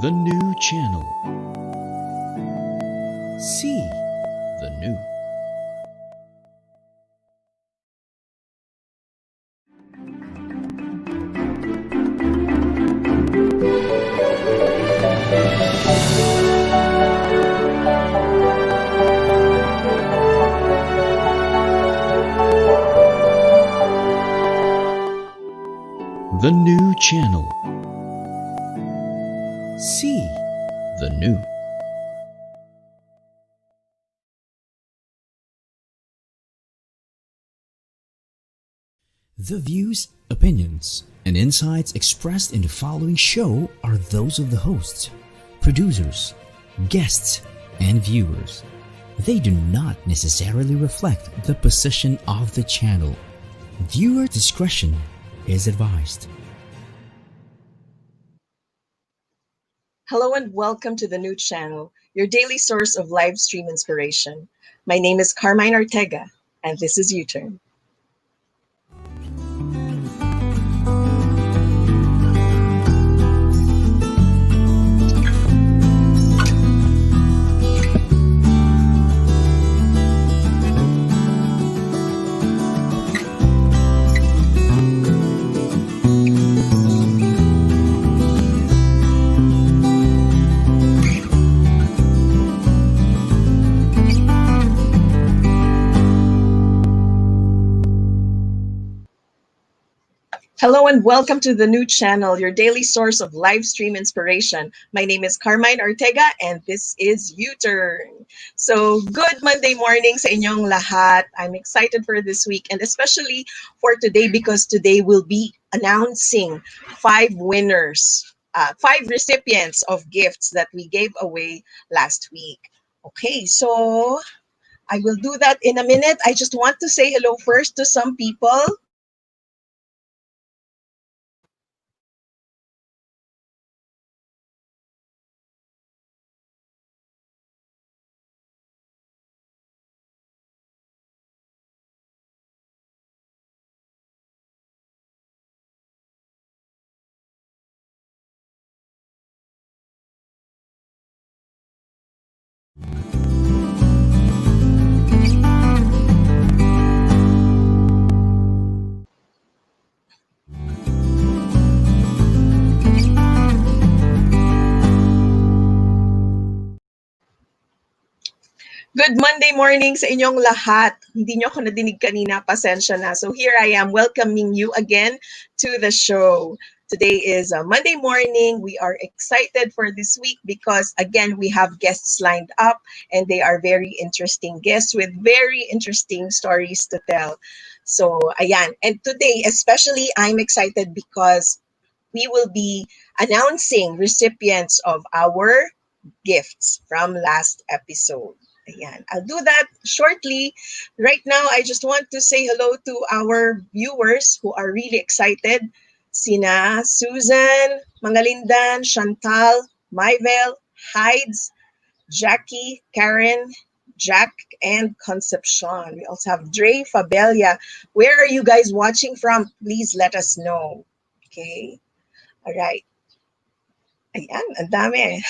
The new channel. See the new. The new channel. See the new. The views, opinions, and insights expressed in the following show are those of the hosts, producers, guests, and viewers. They do not necessarily reflect the position of the channel. Viewer discretion is advised. Hello and welcome to the new channel, your daily source of live stream inspiration. My name is Carmine Ortega, and this is U-Turn. Hello and welcome to the new channel, your daily source of live stream inspiration. My name is Carmine Ortega and this is U-Turn. So good Monday morning sa inyong lahat. I'm excited for this week and especially for today because today we'll be announcing 5 winners, 5 recipients of gifts that we gave away last week. Okay, so I will do that in a minute. I just want to say hello first to some people. Good Monday morning sa inyong lahat. Hindi nyo ako nadinig kanina, pasensya na. So here I am welcoming you again to the show. Today is a Monday morning. We are excited for this week because again, we have guests lined up and they are very interesting guests with very interesting stories to tell. So ayan. And today, especially, I'm excited because we will be announcing recipients of our gifts from last episode. Ayan. I'll do that shortly. Right now, I just want to say hello to our viewers who are really excited. Sina Susan, Mangalindan, Chantal, Myvel, Hides, Jackie, Karen, Jack, and Concepcion. We also have Dre, Fabelia. Where are you guys watching from? Please let us know. Okay. All right. Ayan, ang dami.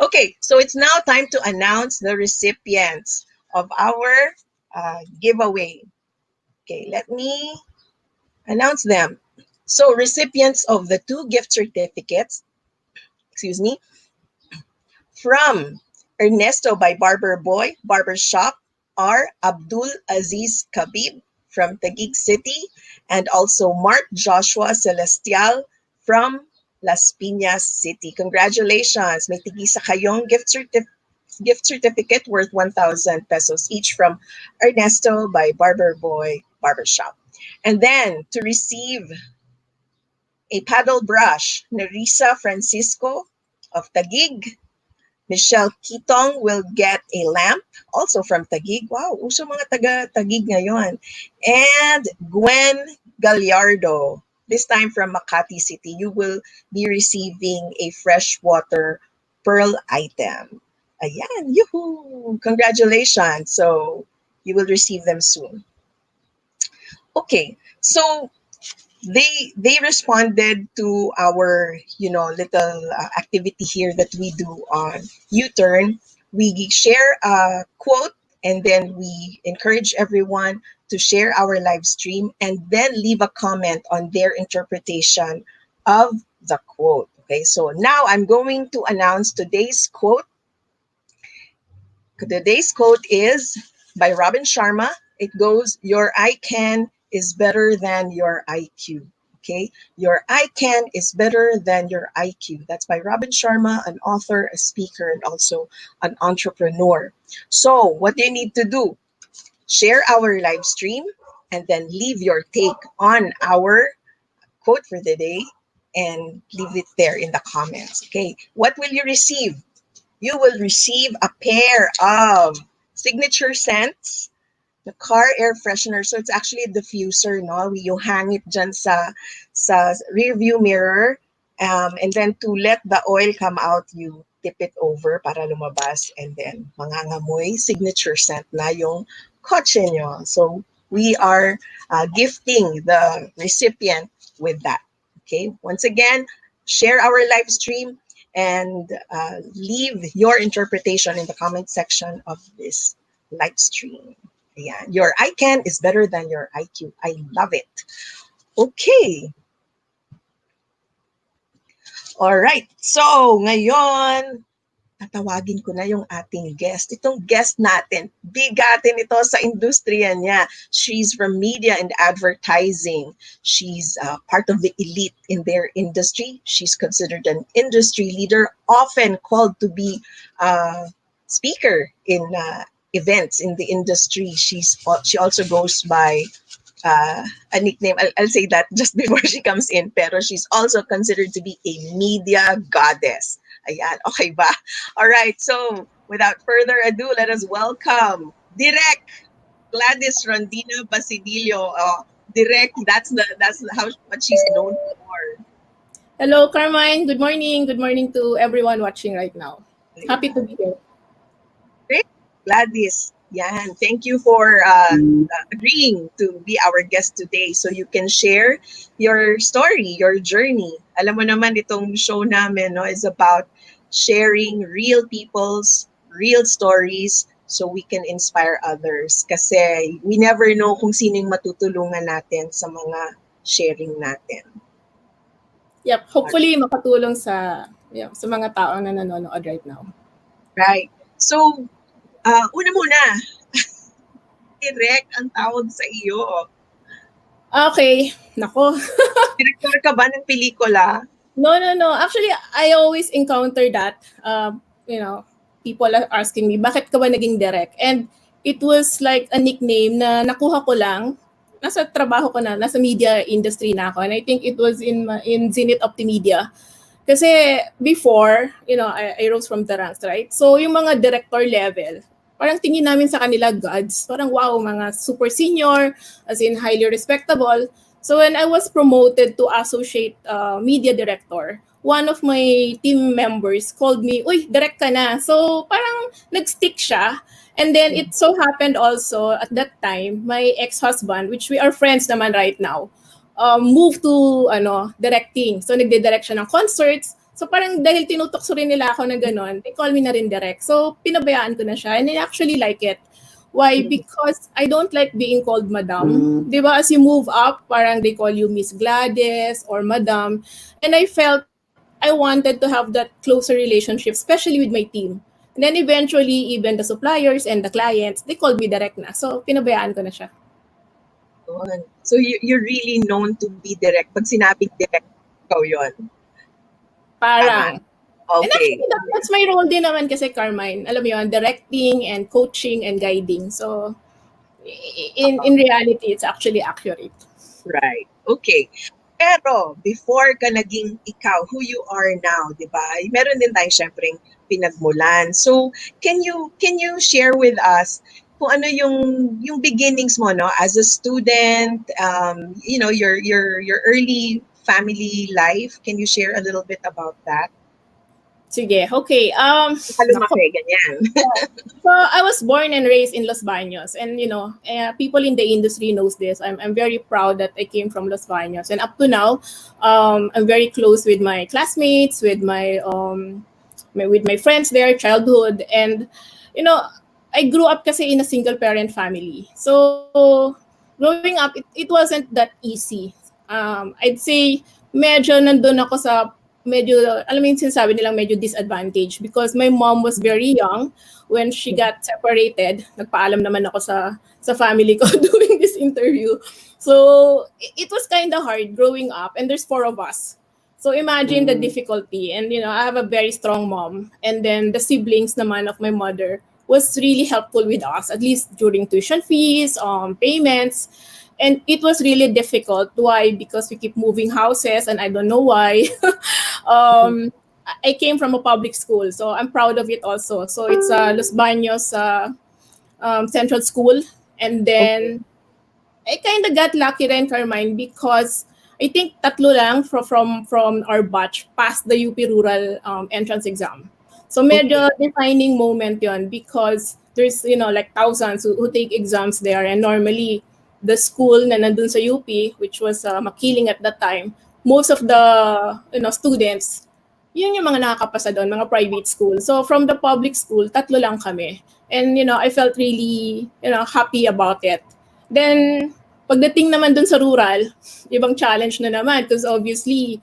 Okay, so it's now time to announce the recipients of our giveaway. Okay, let me announce them. So recipients of the 2 gift certificates, from Ernesto by Barber Boy Barbershop are Abdul Aziz Khabib from Taguig City and also Mark Joshua Celestial from Las Piñas City. Congratulations! May tigisa kayong gift certificate worth 1,000 pesos each from Ernesto by Barber Boy Barbershop. And then to receive a paddle brush, Nerissa Francisco of Taguig. Michelle Kitong will get a lamp, also from Taguig. Wow, uso mga taga-Taguig ngayon. And Gwen Gallardo, this time from Makati City, you will be receiving a freshwater pearl item. Ayan, yoo-hoo! Congratulations. So you will receive them soon. Okay, so they responded to our little activity here that we do on U-turn. We share a quote, and then we encourage everyone to share our live stream and then leave a comment on their interpretation of the quote. Okay, so now I'm going to announce today's quote. Today's quote is by Robin Sharma. It goes, "Your I can is better than your IQ." Okay, your I can is better than your IQ. That's by Robin Sharma, an author, a speaker, and also an entrepreneur. So, what do you need to do? Share our live stream and then leave your take on our quote for the day and leave it there in the comments. Okay, what will you receive? You will receive a pair of signature scents, the car air freshener. So it's actually a diffuser, no? You hang it dyan sa rear view mirror. And then to let the oil come out, you tip it over para lumabas. And then mangangamoy, signature scent na yung kotse nyo. So we are gifting the recipient with that. Okay, once again, share our live stream and leave your interpretation in the comment section of this live stream. Yeah, your I can is better than your IQ. I love it. Okay. All right. So, ngayon, tatawagin ko na yung ating guest. Itong guest natin, bigatin ito sa industriya niya. She's from media and advertising. She's part of the elite in their industry. She's considered an industry leader, often called to be a speaker in events in the industry. She also goes by a nickname. I'll say that just before she comes in. Pero she's also considered to be a media goddess. Ayan, okay ba? All right, so without further ado, let us welcome Direk Gladys Rondina-Basinillo. Direk, that's how what she's known for. Hello, Carmine. Good morning. Good morning to everyone watching right now. Happy to be here. Great, Gladys. Yan, thank you for agreeing to be our guest today so you can share your story, your journey. Alam mo naman itong show namin no, is about sharing real people's real stories so we can inspire others. Kasi we never know kung sino yung matutulungan natin sa mga sharing natin. Yep, hopefully makatulong sa mga tao na nanonood right now. Right. So, una muna, Direk ang tawag sa iyo. Okay, nako. Director ka ba ng pelikula? No. Actually, I always encounter that. People are asking me, bakit ka ba naging direct? And it was like a nickname na nakuha ko lang. Nasa trabaho ko na, nasa media industry na ako. And I think it was in Zenith Optimedia. Kasi before, I rose from the ranks, right? So yung mga director level, parang tingin namin sa kanila gods. Parang wow, mga super senior, as in highly respectable. So when I was promoted to associate media director, one of my team members called me, "Uy, direct ka na." So parang nag-stick siya. And then it so happened also at that time, my ex-husband, which we are friends naman right now, moved to directing. So nagde-direct siya ng concerts. So parang dahil tinutokso rin nila ako na gano'n, they call me na rin direct. So pinabayaan ko na siya and I actually like it. Why? Because I don't like being called madam. Di ba? As you move up, parang they call you Miss Gladys or madam. And I felt I wanted to have that closer relationship, especially with my team. And then eventually, even the suppliers and the clients, they called me direct na. So pinabayaan ko na siya. So you're really known to be direct. Pag sinabing direct, ikaw yun. Parang. Okay. And actually, that's my role din naman kasi, Carmine. Alam mo yun, directing and coaching and guiding. So, in reality, it's actually accurate. Right. Okay. Pero, before ka naging ikaw, who you are now, di ba? Meron din tayo syempreng pinagmulan. So, can you share with us kung ano yung beginnings mo, no? As a student, your early family life. Can you share a little bit about that? Sige, okay. Nako. Lumaki, ganyan. So I was born and raised in Los Baños, and people in the industry knows this. I'm very proud that I came from Los Baños, and up to now, I'm very close with my classmates, with my friends there, childhood, and you know, I grew up kasi in a single parent family. So growing up, it wasn't that easy. I'd say medyo nandun ako sa medyo, alam mo yung sinasabi nilang medyo disadvantage because my mom was very young when she got separated. Nagpaalam naman ako sa family ko doing this interview. So it was kind of hard growing up, and there's 4 of us. So imagine the difficulty, and I have a very strong mom, and then the siblings naman of my mother was really helpful with us, at least during tuition fees, payments. And it was really difficult. Why? Because we keep moving houses, and I don't know why. I came from a public school, so I'm proud of it also. So it's Los Baños Central School, and then I kind of got lucky rin, Carmine, because I think tatlo lang from our batch passed the UP Rural entrance exam. So medyo defining moment yon because there's like thousands who take exams there, and normally the school na nandun sa UP, which was Makiling at that time, most of the students, yun yung mga nakakapasa doon, mga private school. So from the public school, tatlo lang kami. And I felt really happy about it. Then pagdating naman dun sa rural, ibang challenge na naman because obviously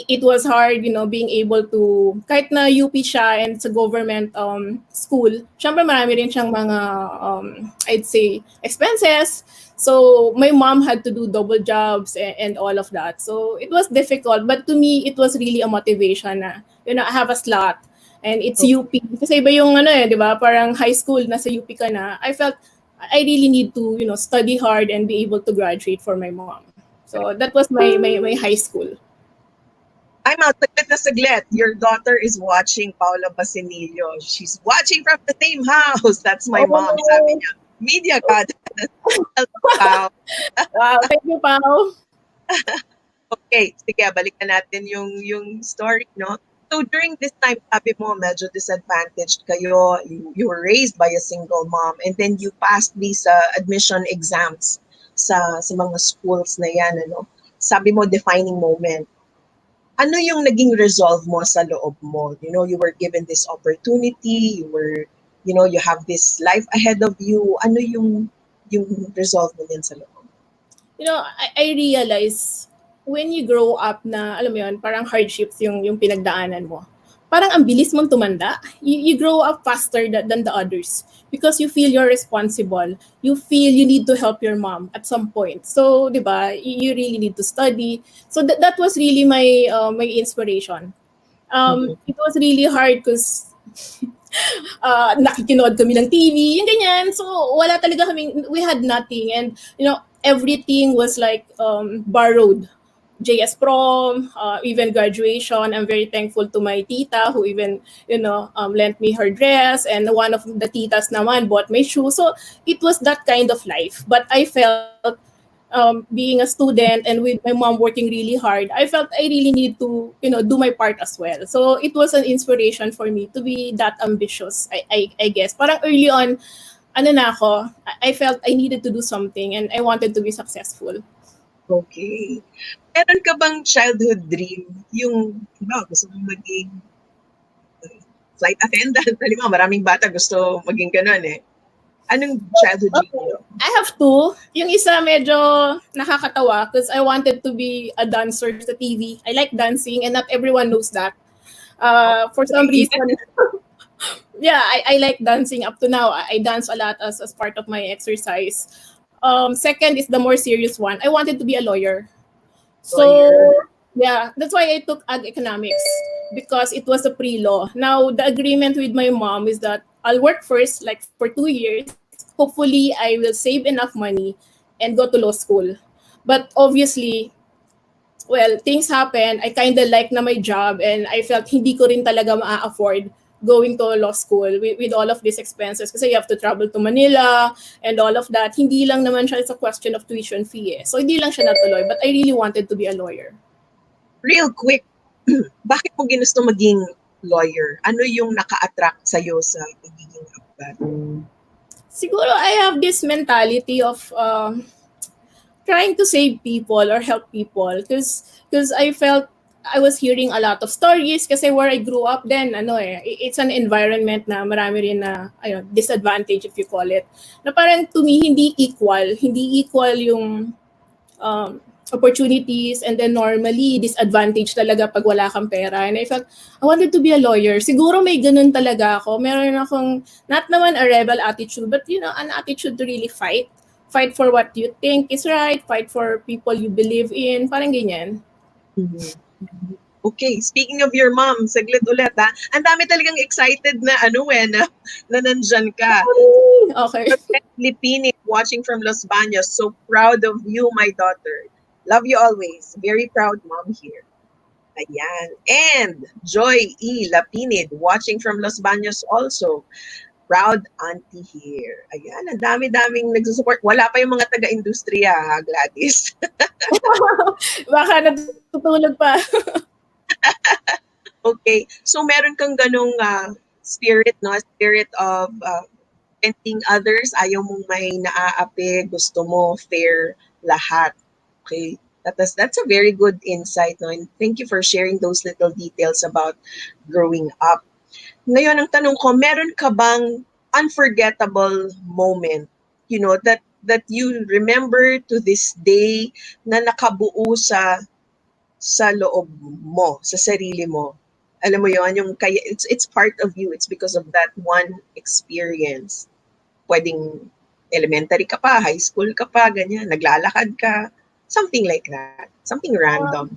it was hard, being able to, kahit na UP siya and it's a government school, syempre marami rin siyang mga, I'd say, expenses. So my mom had to do double jobs and all of that. So it was difficult, but to me, it was really a motivation na, I have a slot and it's UP. Kasi iba yung di ba, parang high school, nasa UP ka na. I felt I really need to, study hard and be able to graduate for my mom. So that was my high school. I'm out, saglit. Your daughter is watching Paula Basinillo. She's watching from the same house. That's my mom, sabi niya. Media God. Wow. Wow, thank you, Pao. Okay, sige, balikan natin yung story, no? So during this time, sabi mo, medyo disadvantaged kayo. You were raised by a single mom, and then you passed these admission exams sa mga schools na yan, ano? Sabi mo, defining moment. Ano yung naging resolve mo sa loob mo? You were given this opportunity, you have this life ahead of you. Ano yung resolve mo din sa loob? I realize when you grow up na, alam mo yun, parang hardships yung pinagdaanan mo. Parang ang bilis mong tumanda. You grow up faster than the others because you feel you're responsible. You feel you need to help your mom at some point. So, di ba, you really need to study. So that was really my inspiration. It was really hard because nakikinood kami ng TV, yung ganyan. So wala talaga we had nothing. And, everything was like borrowed. JS prom, even graduation. I'm very thankful to my tita who even, lent me her dress, and one of the titas naman bought my shoes. So it was that kind of life. But I felt being a student and with my mom working really hard, I felt I really need to, do my part as well. So it was an inspiration for me to be that ambitious, I guess. Parang early on, I felt I needed to do something and I wanted to be successful. Okay. Meron ka bang childhood dream? Yung, gusto mong maging flight attendant? Halimbawa, maraming bata gusto maging ganun eh. Anong childhood dream mo? I have two. Yung isa medyo nakakatawa because I wanted to be a dancer sa TV. I like dancing and not everyone knows that. For some reason, yeah, I like dancing up to now. I dance a lot as part of my exercise. Second is the more serious one. I wanted to be a lawyer. So, yeah, that's why I took ag economics because it was a pre-law. Now, the agreement with my mom is that I'll work first, like for 2 years. Hopefully, I will save enough money and go to law school. But obviously, well, things happen. I kind of like na my job and I felt hindi ko rin talaga ma-afford going to law school with all of these expenses kasi you have to travel to Manila and all of that. Hindi lang naman siya, it's a question of tuition fee eh. So hindi lang siya natuloy, but I really wanted to be a lawyer. Real quick, bakit mo ginusto maging lawyer? Ano yung naka-attract sa'yo sa pagiging abogado? Siguro I have this mentality of trying to save people or help people because I felt I was hearing a lot of stories kasi where I grew up then it's an environment na marami rin na disadvantage if you call it, na parang to me hindi equal yung opportunities, and then normally disadvantage talaga pag wala kang pera. And I felt I wanted to be a lawyer. Siguro may ganun talaga ako. Meron akong not naman a rebel attitude, but an attitude to really fight for what you think is right, fight for people you believe in, parang ganyan. Mhm. Okay, speaking of your mom, saglit ulit ha. Ang dami talagang excited na na nandyan ka. Okay. Philippine watching from Los Baños. So proud of you, my daughter. Love you always. Very proud mom here. Ayan. And Joy E. Lapinid watching from Los Baños also. Proud auntie here. Ayan, ang dami-daming nagsusupport. Wala pa yung mga taga-industriya, ha, Gladys. Baka natutulog pa. Okay. So meron kang ganong spirit, no? Spirit of helping others. Ayaw mong may naaapi. Gusto mo fair lahat. Okay. That's a very good insight, no? And thank you for sharing those little details about growing up. Ngayon, ang tanong ko, meron ka bang unforgettable moment, that you remember to this day na nakabuo sa loob mo, sa sarili mo? Alam mo yon, yung kaya it's part of you. It's because of that one experience. Pwedeng elementary ka pa, high school ka pa, ganyan, naglalakad ka, something like that. Something random.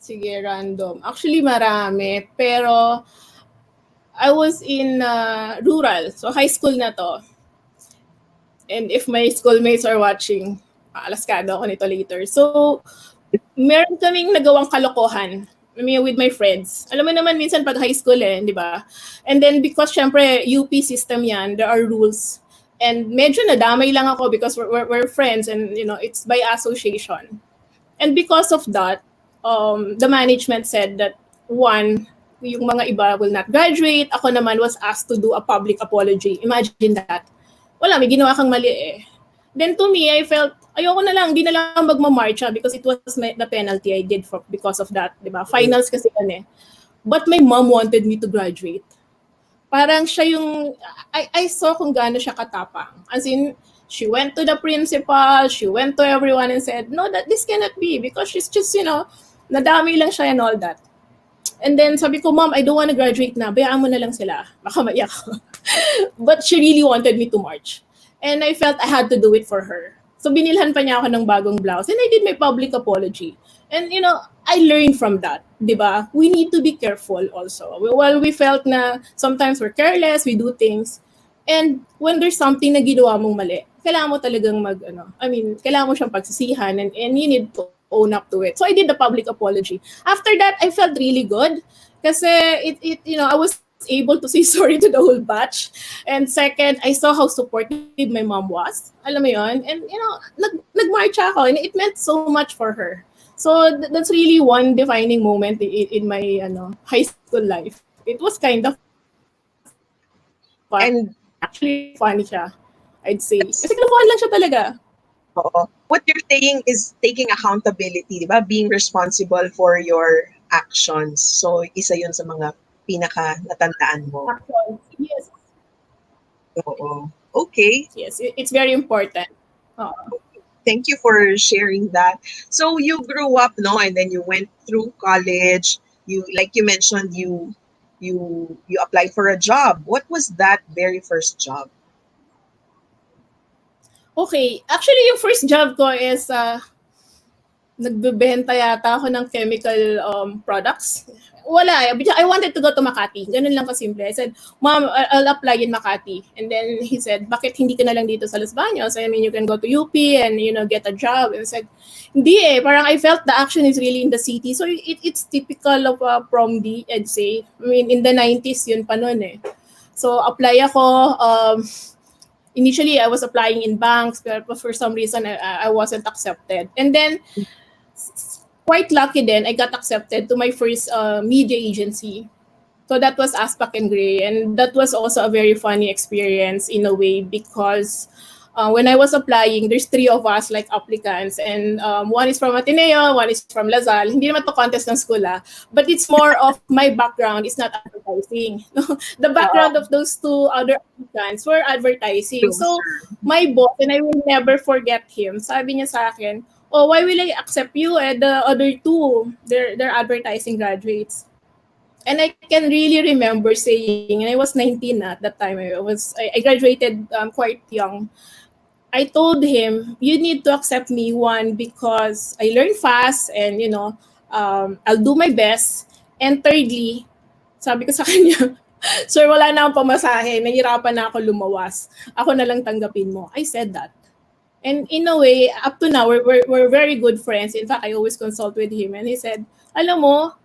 Sige, random. Actually, marami. Pero I was in rural. So, high school na to. And if my schoolmates are watching, alaskado ako nito later. So, meron kaming nagawang kalokohan. With my friends. Alam mo naman minsan pag high school di ba? And then because syempre UP system yan, there are rules. And medyo nadamay lang ako because we're friends and it's by association. And because of that, the management said that one, yung mga iba will not graduate. Ako naman was asked to do a public apology. Imagine that. Wala, may ginawa kang mali Then to me, I felt, ayoko na lang, di na lang magmamarcha because it was the penalty I did because of that, di ba? Finals kasi yan But my mom wanted me to graduate. Parang siya yung, I saw kung gaano siya katapang. As in, she went to the principal, she went to everyone and said, no, that this cannot be because she's just, nadami lang siya and all that. And then sabi ko, Mom, I don't want to graduate na. Bayaan mo na lang sila. Baka maiyak ako. But she really wanted me to march. And I felt I had to do it for her. So binilhan pa niya ako ng bagong blouse. And I did my public apology. And I learned from that. Diba? We need to be careful also. While we felt na sometimes we're careless, we do things. And when there's something na ginawa mong mali, kailangan mo talagang kailangan mo siyang pagsisihan and you need to own up to it. So I did the public apology. After that, I felt really good kasi I was able to say sorry to the whole batch. And second, I saw how supportive my mom was. Alam mo yun? And nag-march ako and it meant so much for her. So that's really one defining moment in my high school life. It was kind of fun. And actually funny siya, I'd say. Kasi kinukuhan lang siya talaga. What you're saying is taking accountability, di ba? Being responsible for your actions. So, isa yun sa mga pinaka natandaan mo. Yes. Oo. Okay. Yes, it's very important. Thank you for sharing that. So, you grew up, no? And then you went through college. Like you mentioned, you applied for a job. What was that very first job? Okay. Actually, yung first job ko is nagbebenta yata ako ng chemical products. Wala. I wanted to go to Makati. Ganun lang kasimple. I said, Mom, I'll apply in Makati. And then he said, bakit hindi ka na lang dito sa Los Baños? I mean, you can go to UP and, get a job. And I said, hindi Parang I felt the action is really in the city. So it's typical of a prom D, I'd say. I mean, in the 90s, yun pa nun So apply ako. Initially, I was applying in banks, but for some reason, I wasn't accepted. And then, quite lucky then, I got accepted to my first media agency. So that was Aspak and Gray, and that was also a very funny experience in a way because when I was applying, there's three of us like applicants, and one is from Ateneo, one is from Lazal. Hindi naman to contest ng school, but it's more of my background is not advertising. The background of those two other applicants were advertising. So my boss, and I will never forget him, sabi niya sa akin, oh, why will I accept you? And the other two, they're advertising graduates. And I can really remember saying, and I was 19 at that time. I graduated quite young. I told him, you need to accept me, one, because I learn fast and, I'll do my best. And thirdly, sabi ko sa kanya, sir, wala na akong pamasahe. Nahirapan na ako lumawas. Ako na lang tanggapin mo. I said that. And in a way, up to now, we're very good friends. In fact, I always consult with him. And he said, alam mo,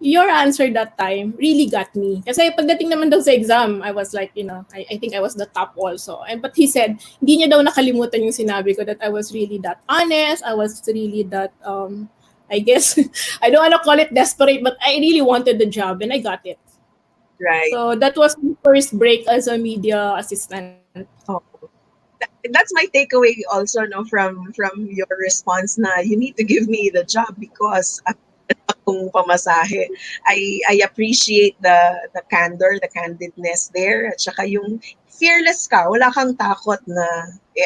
your answer that time really got me. Kasi pagdating naman daw sa exam, I was like, I think I was the top also. But he said, hindi niya daw nakalimutan yung sinabi ko that I was really that honest. I was really that, I guess, I don't want to call it desperate, but I really wanted the job and I got it. Right. So that was my first break as a media assistant. Oh. That's my takeaway also, no, from your response na you need to give me the job because akong pamasahe. I appreciate the candor, the candidness there, at saka yung fearless ka, wala kang takot na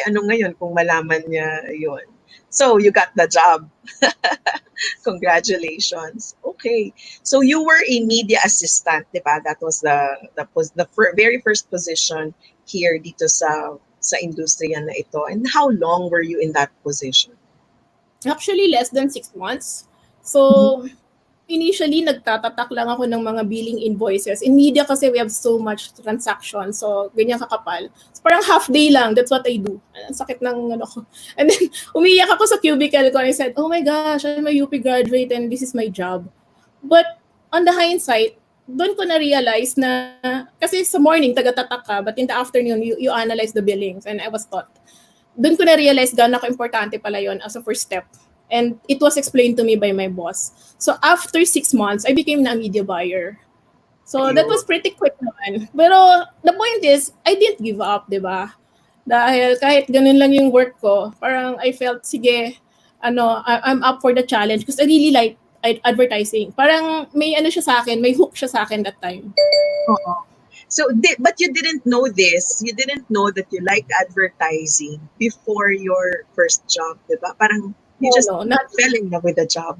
ano ngayon kung malaman niya yun. So you got the job. Congratulations. Okay. So you were a media assistant, di ba? That was the very first position here dito sa industriya na ito. And how long were you in that position? Actually, less than 6 months. So, initially, nagtatatak lang ako ng mga billing invoices. In media kasi we have so much transaction. So, ganyan kakapal. So, parang half day lang. That's what I do. Ang sakit ng ano ko. And then, umiyak ako sa cubicle ko and I said, oh my gosh, I'm a UP graduate and this is my job. But, on the hindsight, doon ko na-realize na, kasi sa morning, taga-tatak ka, but in the afternoon, you analyze the billings. And I was taught. Doon ko na-realize gano'n ka-importante pala yon as a first step. And it was explained to me by my boss. So after 6 months, I became a media buyer. So that was pretty quick naman. Pero the point is, I didn't give up, di ba? Dahil kahit ganun lang yung work ko, parang I felt, sige, I'm up for the challenge because I really like advertising. Parang may siya sa akin, may hook siya sa akin that time. So, but you didn't know this. You didn't know that you liked advertising before your first job, di ba? Parang you just not fell in love with the job.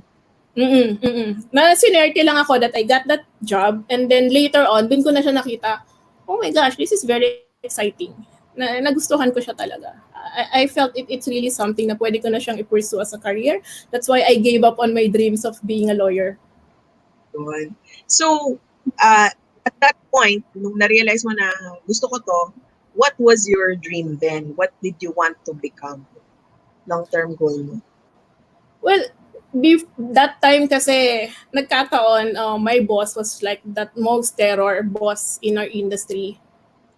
Na-sinerte lang ako that I got that job and then later on, dun ko na siya nakita, oh my gosh, this is very exciting. Nagustuhan ko siya talaga. I felt it's really something na pwede ko na siyang i-pursue as a career. That's why I gave up on my dreams of being a lawyer. Good. So, at that point, nung na-realize mo na gusto ko to, what was your dream then? What did you want to become? Long-term goal mo? Well, that time kasi nagkataon, my boss was like that most terror boss in our industry.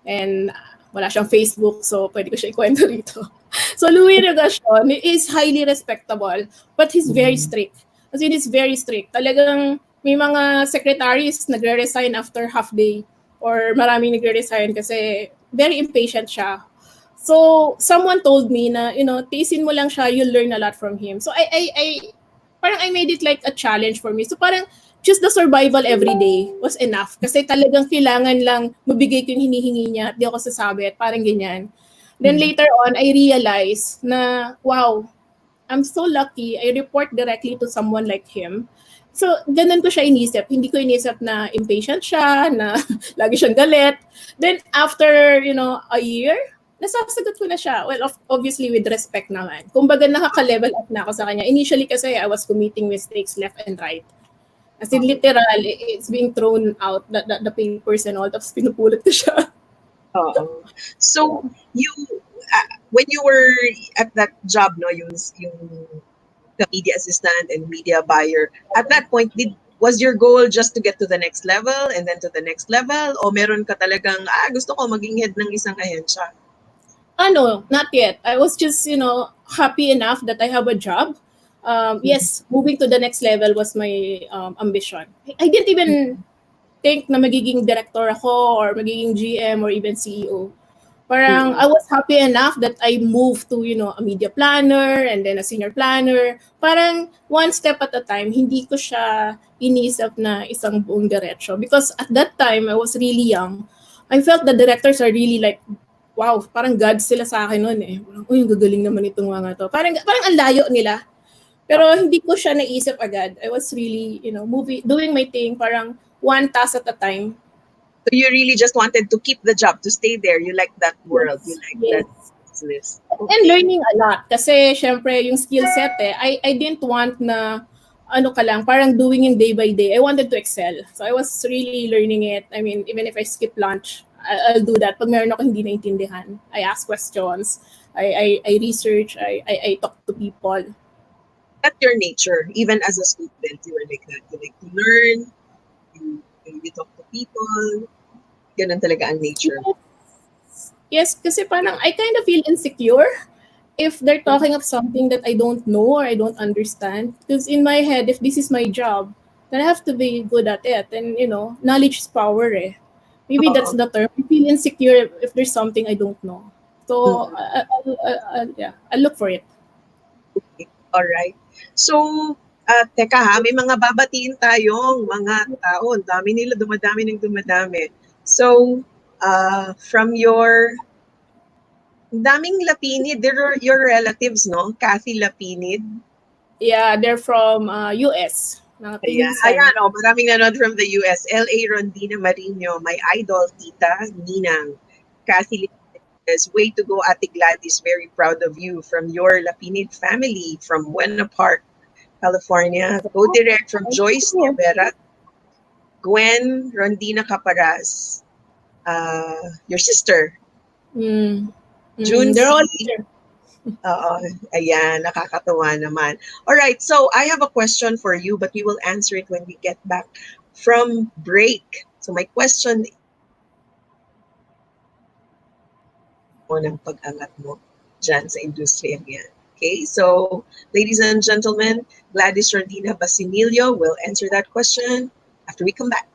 And wala siyang Facebook, so pwede ko siya ikwento rito. So Louis Regascion is highly respectable, but he's very strict. As in, he's very strict. Talagang may mga secretaries nagre-resign after half day or maraming nagre-resign kasi very impatient siya. So someone told me na, tiisin mo lang siya, you'll learn a lot from him. So I made it like a challenge for me. So parang just the survival every day was enough. Kasi talagang kailangan lang mabigay ko yung hinihingi niya at di ako sasabit. Parang ganyan. Then later on, I realized na, wow, I'm so lucky. I report directly to someone like him. So, ganun ko siya inisip. Hindi ko inisip na impatient siya, na lagi siyang galit. Then after, a year, nasasagot ko na siya. Well, obviously with respect naman. Kumbaga nakaka-level up na ako sa kanya. Initially kasi I was committing mistakes left and right. As in literal, it's being thrown out, the papers and all. Tapos pinupulot ko siya. So, you, when you were at that job, yung the media assistant and media buyer, at that point, was your goal just to get to the next level and then to the next level? O meron ka talagang, gusto ko maging head ng isang ahensya? Not yet. I was just, happy enough that I have a job. Yes, moving to the next level was my ambition. I didn't even think na magiging director ako or magiging GM or even CEO. Parang I was happy enough that I moved to, a media planner and then a senior planner. Parang one step at a time, hindi ko siya inisip na isang buong diretso. Because at that time, I was really young. I felt the directors are really like, wow, parang gods sila sa akin noon eh. Parang, uy, ang gagaling naman itong mga to. Parang ang layo nila. Pero hindi ko siya naisip agad. I was really, doing my thing, parang one task at a time. So you really just wanted to keep the job, to stay there. You like that world. Yes, You like yes. that business. And learning a lot. Kasi syempre yung skill set I didn't want na parang doing it day by day. I wanted to excel. So I was really learning it. I mean, even if I skip lunch, I'll do that. Pag meron ako hindi naintindihan, I ask questions. I research. I talk to people. That's your nature. Even as a student, you were like that. You like to learn. You talk to people. Ganun talaga ang nature. Yes, kasi parang I kind of feel insecure if they're talking of something that I don't know or I don't understand. Because in my head, if this is my job, then I have to be good at it. And, knowledge is power eh. Maybe that's the term. I feel insecure if there's something I don't know. So, I'll look for it. Okay. All right. So, teka ha, may mga babatiin tayong mga tao. Dami nila, dumadami. So, from your daming Lapinid, they're your relatives, no? Kathy Lapinid. Yeah, they're from US. Ayan, maraming nanood from the US. L.A. Rondina-Basinillo, my idol, tita, Ninang. Kathy Lapinid, way to go, Ate Gladys. Very proud of you. From your Lapinid family, from Buena Park, California. Go direct from Joyce Rivera. Gwen Rondina Caparas. Your sister. June They're all C. here. Ayan, nakakatuwa naman. All right, so I have a question for you, but we will answer it when we get back from break. So my question ng pag-angat mo dyan sa industriya yan. Okay, so ladies and gentlemen, Gladys Rondina-Basinillo will answer that question after we come back.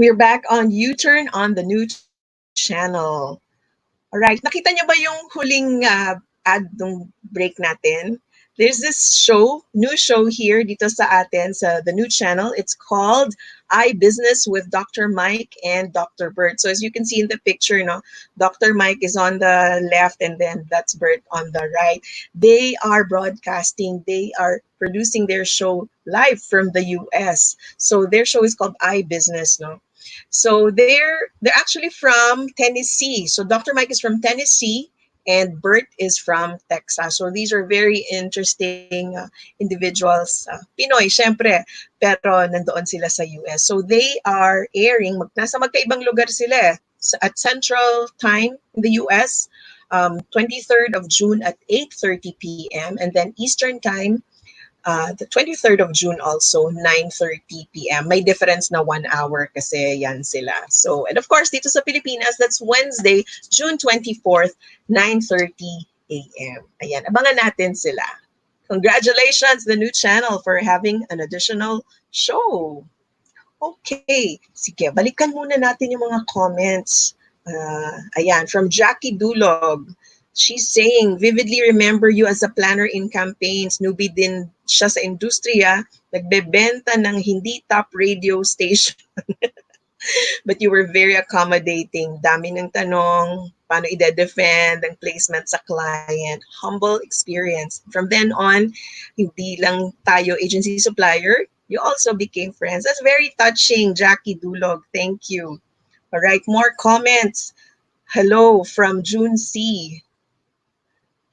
We're back on U-Turn on the new channel. Alright, nakita niyo ba yung huling ad nung break natin? There's this new show here dito sa atin sa the new channel. It's called I Business with Dr. Mike and Dr. Bert. So as you can see in the picture, no, Dr. Mike is on the left and then that's Bert on the right. They are broadcasting, they are producing their show live from the US. So their show is called I Business, no? So they're actually from Tennessee. So Dr. Mike is from Tennessee and Bert is from Texas. So these are very interesting individuals. Pinoy, syempre, pero nandoon sila sa US. So they are airing, nasa magkaibang lugar sila at Central Time in the US, 23rd of June at 8:30 p.m. And then Eastern Time, the 23rd of June also, 9:30 p.m. May difference na 1 hour kasi yan sila. So, and of course, dito sa Pilipinas, that's Wednesday, June 24th, 9:30 a.m. Ayan, abangan natin sila. Congratulations, the new channel, for having an additional show. Okay, sige, balikan muna natin yung mga comments. Ayan, from Jackie Dulog. She's saying, vividly remember you as a planner in campaigns. Newbie din siya sa industriya. Nagbebenta ng hindi top radio station. But you were very accommodating. Dami ng tanong, paano ide-defend ang placement sa client. Humble experience. From then on, hindi lang tayo agency supplier, you also became friends. That's very touching, Jackie Dulog. Thank you. All right, more comments. Hello from June C.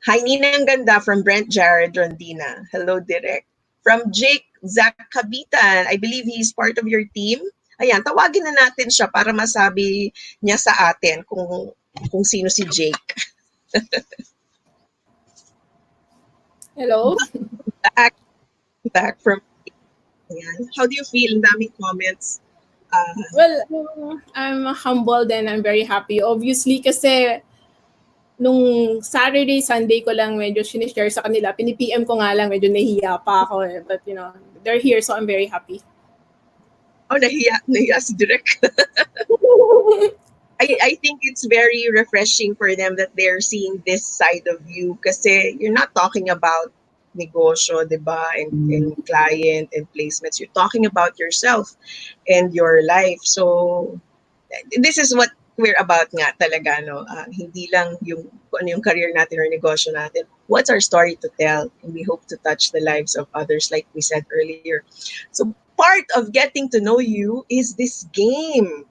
Hi, Ninang Ganda from Brent Jared Rondina. Hello, Direk. From Jake Zach Kabitan. I believe he's part of your team. Ayan, tawagin na natin siya para masabi niya sa atin kung sino si Jake. Hello? Back from ayan. How do you feel? Ang daming comments. Well, I'm humbled and I'm very happy. Obviously, kasi nung Saturday, Sunday ko lang medyo sinishare sa kanila. Pini-PM ko nga lang, medyo nahiya pa ako eh. But, they're here, so I'm very happy. Oh, nahiya si Direk. I think it's very refreshing for them that they're seeing this side of you kasi you're not talking about negosyo, diba, and client and placements. You're talking about yourself and your life. So, this is what we're about nga talaga, no? Hindi lang yung kung ano yung career natin or negosyo natin. What's our story to tell? And we hope to touch the lives of others like we said earlier. So, part of getting to know you is this game.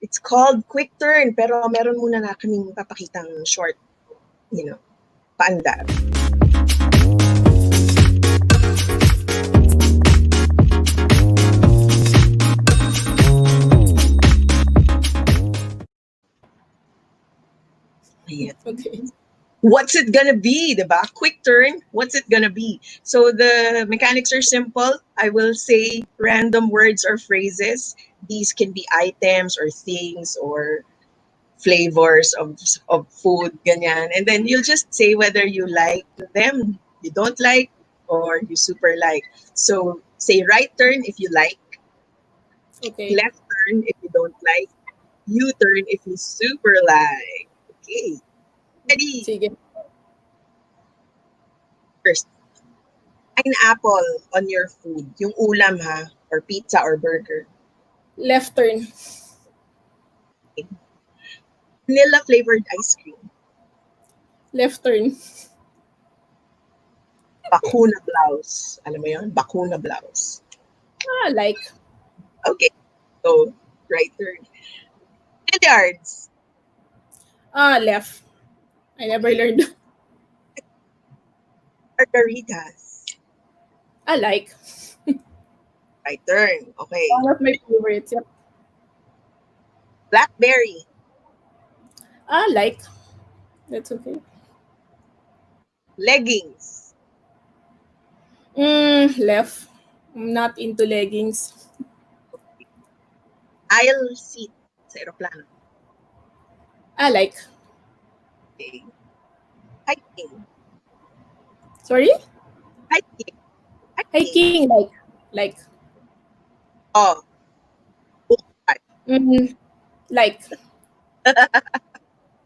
It's called Quick Turn, pero meron muna na kaming papakitang short, paandar. Ayan. Okay. What's it gonna be, diba? Quick turn, what's it gonna be? So the mechanics are simple. I will say random words or phrases. These can be items or things or flavors of food, ganyan. And then you'll just say whether you like them, you don't like, or you super like. So say right turn if you like, Okay. left turn if you don't like, U-turn if you super like. Okay. Ready? Sige. First, pineapple on your food. Yung ulam ha, or pizza or burger. Left turn. Vanilla flavored ice cream. Left turn. Bakuna blouse. Alam mo yun? Bakuna blouse. Like. Okay. So, right turn. Billiards. Left. I never learned. Margaritas. Like. Right turn. Okay. One of my favorites. Yep. Blackberry. Like. That's okay. Leggings. Left. I'm not into leggings. Aisle seat sa aeroplano. Like. Okay. Hiking. Sorry? Hiking. Hiking. Like. Oh. Book Mm, like,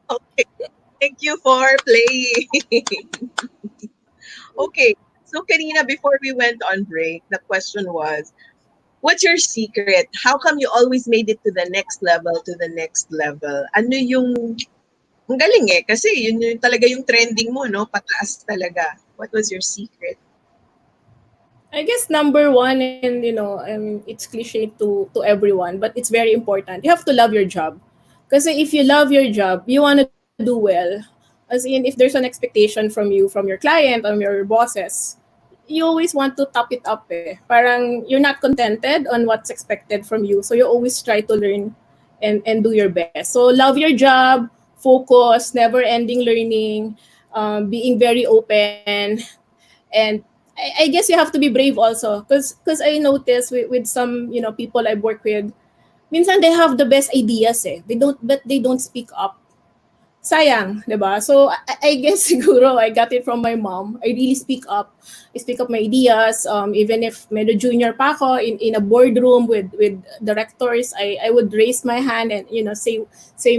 Okay. Thank you for playing. Okay. So kanina before we went on break, the question was, what's your secret? How come you always made it to the next level, to the next level? Ano yung ang galing eh kasi yun yung talaga yung trending mo, no? Pataas talaga. What was your secret? I guess number one, and it's cliche to everyone, but it's very important. You have to love your job. Because if you love your job, you want to do well. As in, if there's an expectation from you, from your client, from your bosses, you always want to top it up. Eh. Parang you're not contented on what's expected from you, so you always try to learn and do your best. So love your job, focus, never-ending learning, being very open, and I guess you have to be brave also because I notice with some people I work with, minsan they have the best ideas eh. They don't speak up. Sayang, 'di ba? So I guess siguro I got it from my mom. I really speak up. I speak up my ideas even if medyo junior pa ako in a boardroom with directors, I would raise my hand and say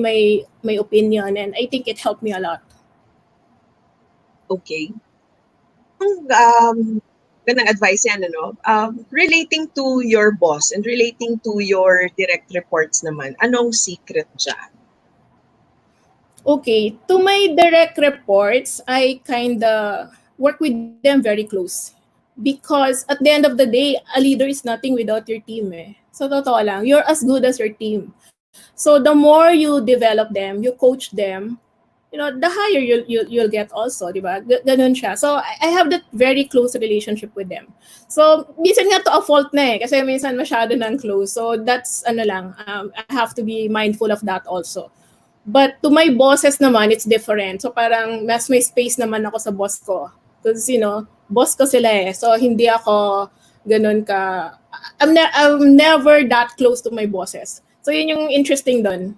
my opinion, and I think it helped me a lot. Okay. Ganang advice yan, ano? Relating to your boss and relating to your direct reports naman, anong secret dyan? Okay, to my direct reports, I kind of work with them very close. Because at the end of the day, a leader is nothing without your team eh. So totoo lang, you're as good as your team. So the more you develop them, you coach them, the higher you'll get also, di ba? Ganun siya. So I have that very close relationship with them. So minsan nga to a fault na eh, kasi minsan masyado nang close. So that's ano lang, I have to be mindful of that also. But to my bosses naman, it's different. So parang mas may space naman ako sa boss ko. Because, boss ko sila eh. So hindi ako ganun ka... I'm never that close to my bosses. So yun yung interesting doon.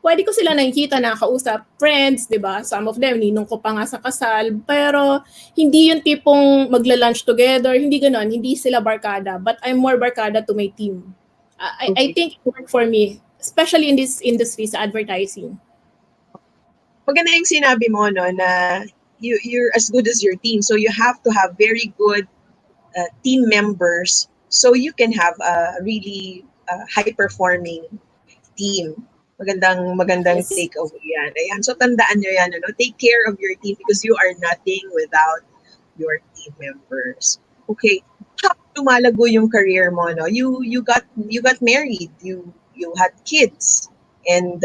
Pwede ko sila nakikita, nakakausap, friends, di ba? Some of them, ninong ko pa nga sa kasal. Pero hindi yung tipong magla-lunch together. Hindi ganun. Hindi sila barkada. But I'm more barkada to my team. I think it worked for me, especially in this industry sa advertising. Maganda yung sinabi mo, no, na you're as good as your team. So you have to have very good team members so you can have a really high-performing team. Magandang Yes. takeaway yan. Ayan. So tandaan nyo yan, ano? Take care of your team because you are nothing without your team members. Okay. How lumalago yung career mo, no? You got married, you had kids, and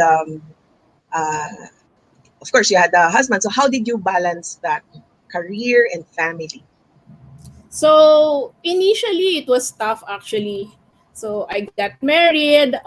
of course you had a husband. So how did you balance that career and family? So initially it was tough actually. So I got married,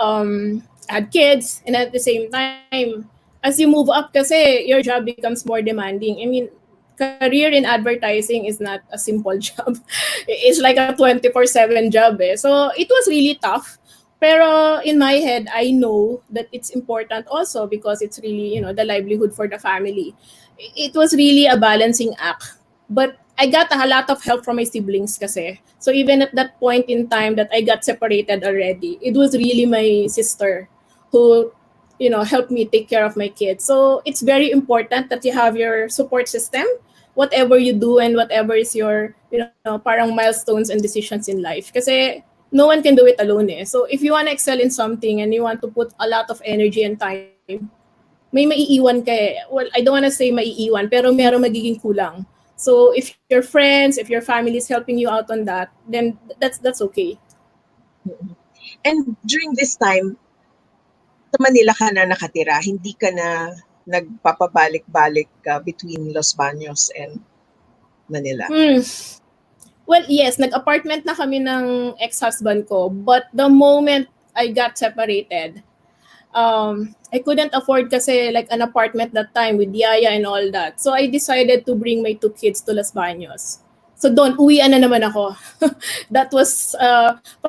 had kids, and at the same time, as you move up kasi your job becomes more demanding. I mean, career in advertising is not a simple job. It's like a 24/7 job eh. So it was really tough. Pero in my head, I know that it's important also because it's really, the livelihood for the family. It was really a balancing act. But I got a lot of help from my siblings kasi. So even at that point in time that I got separated already, it was really my sister who, helped me take care of my kids. So it's very important that you have your support system, whatever you do and whatever is your, parang milestones and decisions in life. Kasi no one can do it alone eh. So if you want to excel in something and you want to put a lot of energy and time, may maiiwan ka eh. Well, I don't want to say maiiwan, pero meron magiging kulang. So if your friends, if your family is helping you out on that, then that's okay. And during this time, sa Manila ka na nakatira, hindi ka na nagpapabalik-balik between Los Baños and Manila. Well, yes, nag-apartment na kami ng ex-husband ko, but the moment I got separated, I couldn't afford kasi like an apartment that time with yaya and all that. So I decided to bring my two kids to Los Baños. So doon, uwian na naman ako. That was,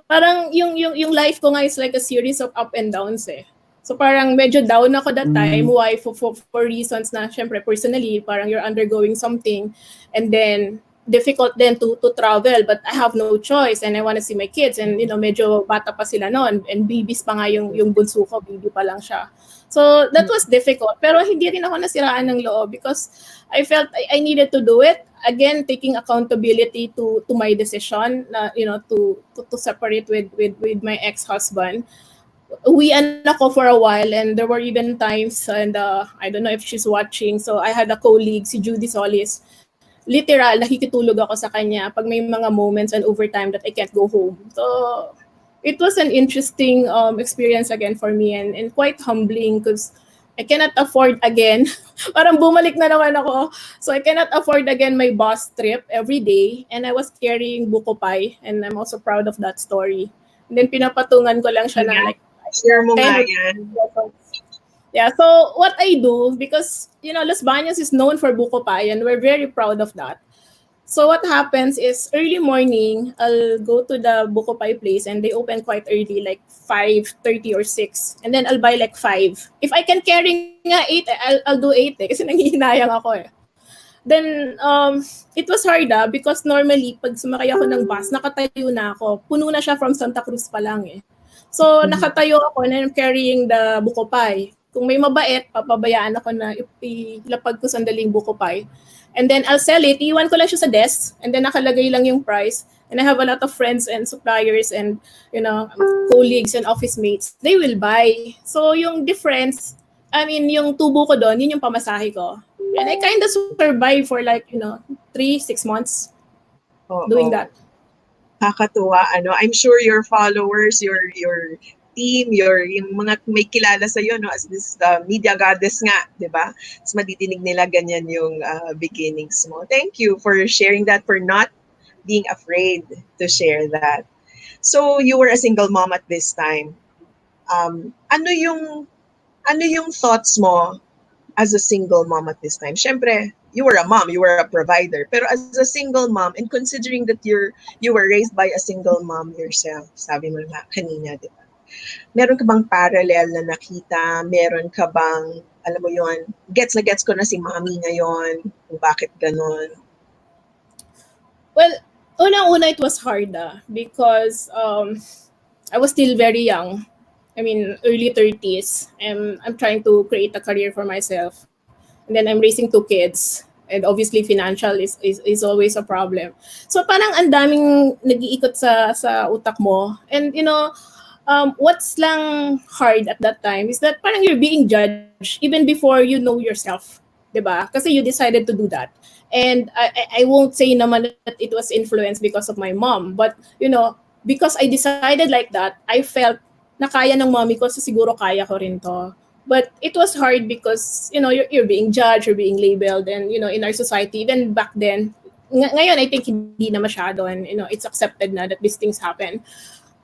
parang yung life ko nga is like a series of up and downs eh. So parang medyo down ako that time. Why? For reasons na syempre personally, parang you're undergoing something. And then difficult then to travel, but I have no choice and I want to see my kids, and medyo bata pa sila noon, and babies pa nga yung bunso ko, baby pa lang siya. So that was difficult, pero hindi rin ako nasiraan ng loob because I felt I needed to do it. Again, taking accountability to my decision na to separate with my ex-husband. Uwian ako for a while, and there were even times, and I don't know if she's watching, so I had a colleague, si Judy Solis. Literal, nakikitulog ako sa kanya pag may mga moments and overtime that I can't go home. So it was an interesting experience again for me, and quite humbling because I cannot afford again. Parang bumalik na naman ako. So I cannot afford again my bus trip every day, and I was carrying buko pie, and I'm also proud of that story. And then pinapatungan ko lang siya na like share mo nga yan. Yeah, so what I do, because Los Baños is known for buko pie and we're very proud of that. So what happens is early morning, I'll go to the buko pie place and they open quite early, like 5:30 or 6. And then I'll buy like 5. If I can carry nga 8, I'll do 8 kasi nanghihinayang ako eh. Then it was hard because normally pag sumakay ako ng bus, nakatayo na ako. Puno na siya from Santa Cruz pa lang eh. So nakatayo ako and I'm carrying the buko pie. Kung may mabait, papabayaan ako na ilapag ko sandaling buko pie. And then I'll sell it. Iwan ko lang siya sa desk. And then nakalagay lang yung price. And I have a lot of friends and suppliers and, colleagues and office mates. They will buy. So yung difference, yung tubo ko doon, yun yung pamasahe ko. And I kind of survived for like, 3-6 months doing that. Kakatuwa. I'm sure your followers, your team, yung mga may kilala sa iyo as this media goddess nga, 'di ba? Mas madidinig nila ganyan yung beginnings mo. Thank you for sharing that, for not being afraid to share that. So you were a single mom at this time. Ano yung thoughts mo as a single mom at this time? Syempre, you were a mom, you were a provider, pero as a single mom, and considering that you were raised by a single mom yourself, sabi mo nga kanina, 'di ba? Meron ka bang parallel na nakita? Meron ka bang, alam mo yun, gets ko na si mommy ngayon, kung bakit ganon? Well, unang-una it was hard because I was still very young. Early 30s. I'm trying to create a career for myself. And then I'm raising 2 kids. And obviously financial is always a problem. So parang ang daming nag-iikot sa utak mo. And what's lang hard at that time is that parang you're being judged even before you know yourself, 'di ba? Kasi you decided to do that. And I won't say naman that it was influenced because of my mom, but because I decided like that, I felt na kaya ng mommy ko, so siguro kaya ko rin to. But it was hard because you're being judged, you're being labeled, and in our society, even back then, ngayon I think hindi na masyado, and it's accepted na that these things happen.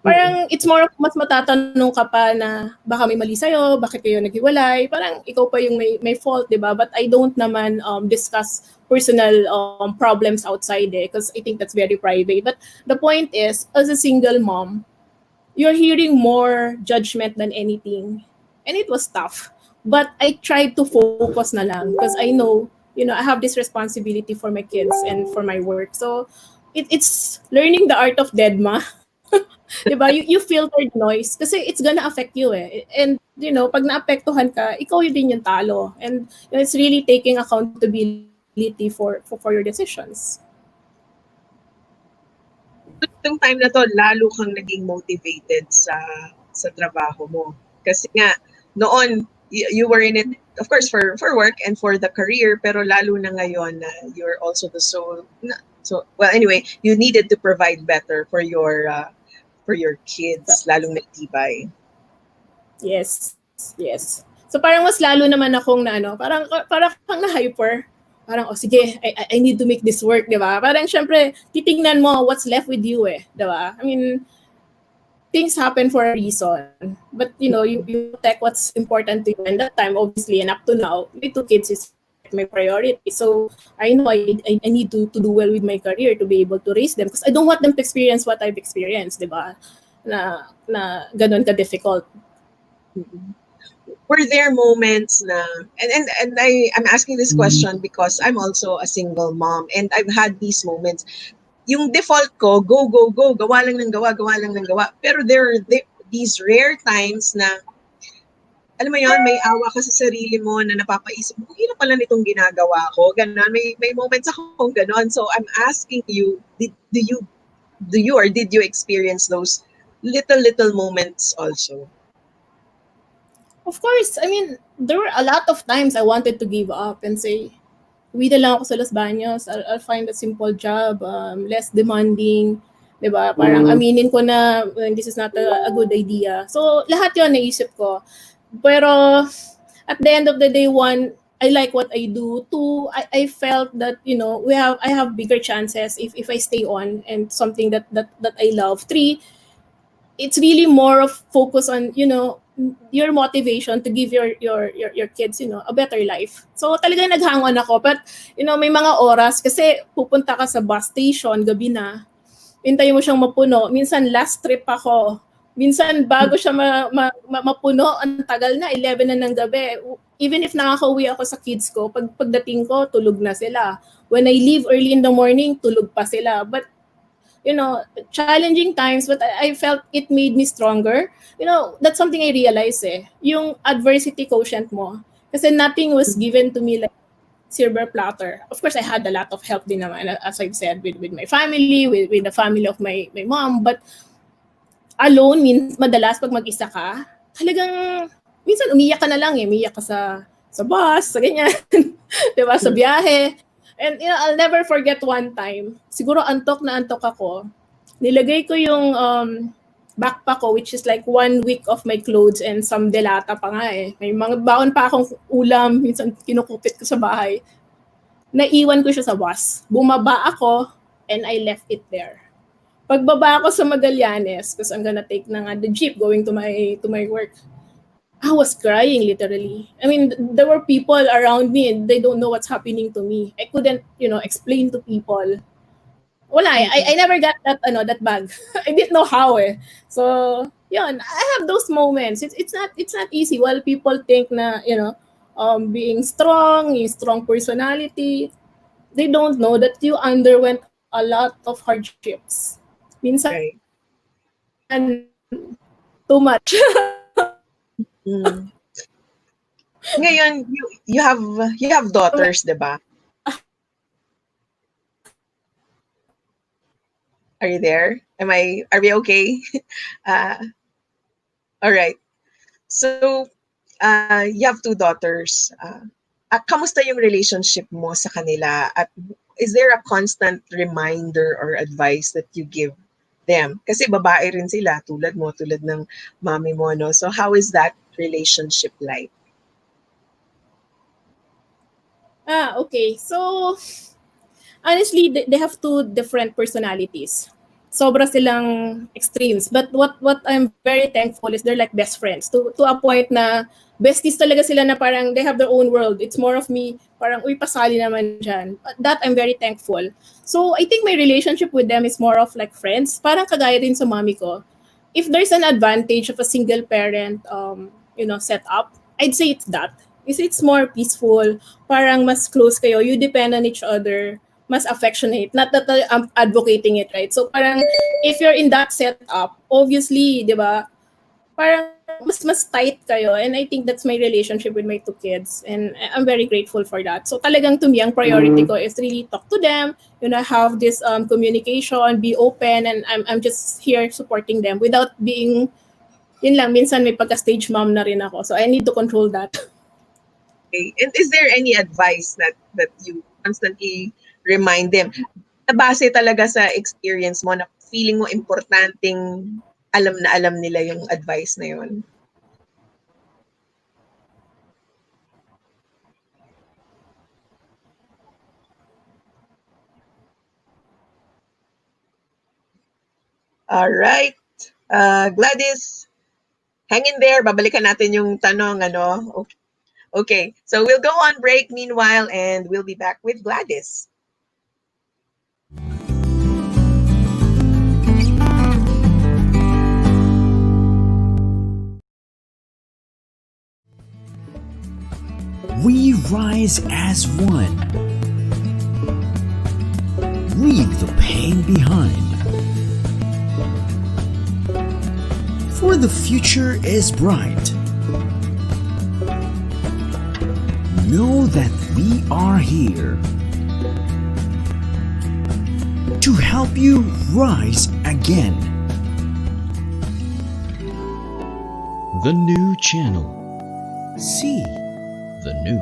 Parang it's more of mas matatanong ka pa na baka may mali sa'yo, bakit kayo naghiwalay, parang ikaw pa yung may fault, di ba? But I don't naman discuss personal problems outside because I think that's very private. But the point is, as a single mom, you're hearing more judgment than anything. And it was tough. But I tried to focus na lang because I know, I have this responsibility for my kids and for my work. So it's learning the art of deadma. Diba? You filtered noise kasi it's gonna affect you eh. And pag naapektuhan ka, ikaw yun din yung talo. And it's really taking accountability for your decisions. Itong time na to, lalo kang naging motivated sa trabaho mo. Kasi nga, noon, you were in it, of course, for work and for the career, pero lalo na ngayon na you're also the sole. So, well, anyway, you needed to provide better for your kids, lalong nagtibay. Yes. So parang mas lalo naman akong parang kang na-hyper. Parang, sige, I need to make this work, di ba? Parang syempre, titingnan mo what's left with you eh, di ba? Things happen for a reason. But, you protect what's important to you. And that time, obviously, and up to now, my 2 kids is my priority. So I know I need to do well with my career to be able to raise them because I don't want them to experience what I've experienced, di ba? Na ganun ka difficult. were there moments na, and I'm asking this question because I'm also a single mom and I've had these moments. Yung default ko, go, go, go, gawa lang ng gawa, gawa lang ng gawa. Pero there are these rare times na, alam mo yon, may awa ka sa sarili mo na napapaisip mo, hirap pala nitong ginagawa ko. Ganon, may moments akong ganon. So I'm asking you, do you or did you experience those little moments also? Of course, I mean, there were a lot of times I wanted to give up and say, uwi na lang ako sa Los Baños, I'll find a simple job, less demanding, 'di ba? Parang aminin ko na this is not a good idea. So, lahat 'yon naisip ko. Pero at the end of the day, one, I like what I do. Two, I felt that, I have bigger chances if I stay on and something that I love. Three, it's really more of focus on, your motivation to give your kids, a better life. So talaga naghangon ako. But, may mga oras kasi pupunta ka sa bus station, gabi na, hintayin mo siyang mapuno. Minsan last trip ako. Minsan bago siya mapuno, ang tagal na, 11 na ng gabi. Even if nakakauwi ako sa kids ko, pagdating ko, tulog na sila. When I leave early in the morning, tulog pa sila. But challenging times, but I felt it made me stronger. That's something I realized yung adversity quotient mo. Kasi nothing was given to me like silver platter. Of course, I had a lot of help din naman, as I've said, with my family, with the family of my mom. But alone, madalas pag mag-isa ka, talagang, minsan umiyak ka na lang umiyak ka sa bus, sa ganyan. Diba? Sa biyahe. And I'll never forget one time, siguro antok na antok ako, nilagay ko yung backpack ko, which is like 1 week of my clothes and some delata pa nga May mga baon pa akong ulam, minsan kinukupit ko sa bahay. Naiwan ko siya sa bus. Bumaba ako and I left it there. Pagbaba ako sa Magallanes, because I'm gonna take na nga the jeep going to my work, I was crying literally. I mean, there were people around me and they don't know what's happening to me. I couldn't, explain to people. Wala I never got that bag. I didn't know how So, yun, I have those moments. It's not easy. While people think na, being strong, a strong personality, they don't know that you underwent a lot of hardships. Minsan, Right. too much. Ngayon, you have daughters, 'di ba? Are you there? Are we okay? All right. So, you have 2 daughters. Kamusta yung relationship mo sa kanila? At is there a constant reminder or advice that you give them? Kasi babae rin sila, tulad ng mami mo, no? So, how is that relationship like? Okay. So, honestly, they have 2 different personalities. Sobra silang extremes. But what I'm very thankful is they're like best friends. To a point na besties talaga sila na parang they have their own world. It's more of me, parang, uy, pasali naman dyan. That I'm very thankful. So, I think my relationship with them is more of like friends. Parang kagaya din sa mami ko. If there's an advantage of a single parent, setup, I'd say it's that. It's more peaceful. Parang mas close kayo. You depend on each other. Mas affectionate. Not that I'm advocating it, right? So parang if you're in that setup, obviously, di ba, parang mas tight kayo. And I think that's my relationship with my 2 kids. And I'm very grateful for that. So talagang to me, ang priority ko is really talk to them, have this communication, be open, and I'm just here supporting them without being, yun lang, minsan may pagka-stage mom na rin ako. So I need to control that. Okay. And is there any advice that you constantly remind them? Base talaga sa experience mo na feeling mo importanteng alam na alam nila yung advice na yun? All right. Gladys, hang in there. Babalikan natin yung tanong, ano? Okay. So we'll go on break meanwhile and we'll be back with Gladys. rise as one. Leave the pain behind. For the future is bright. Know that we are here to help you rise again. The new channel. See the new.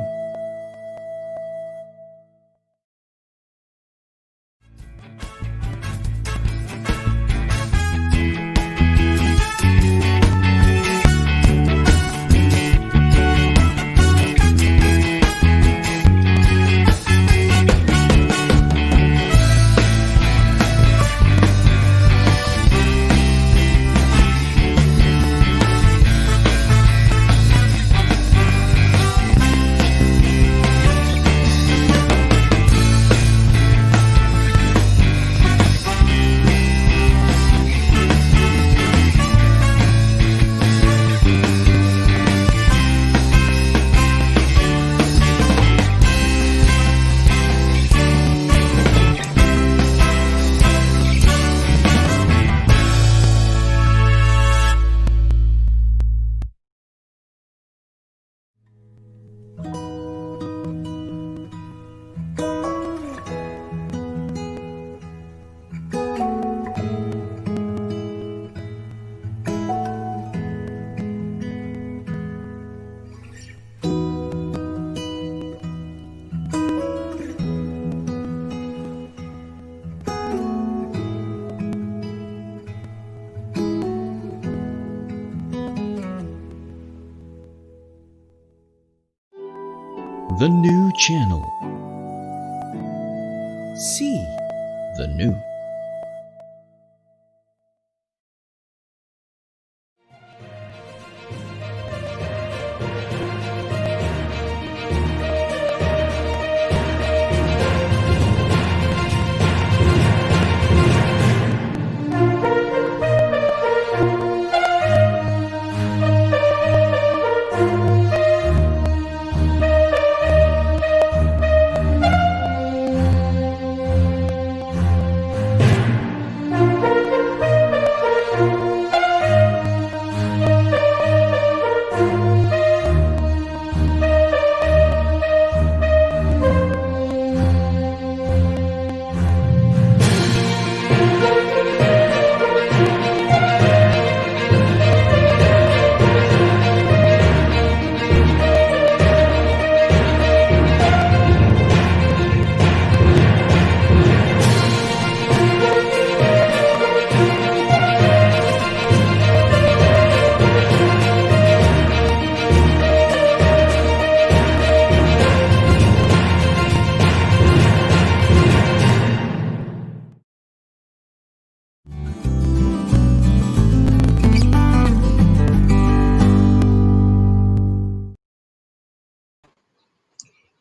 The new channel. See the new.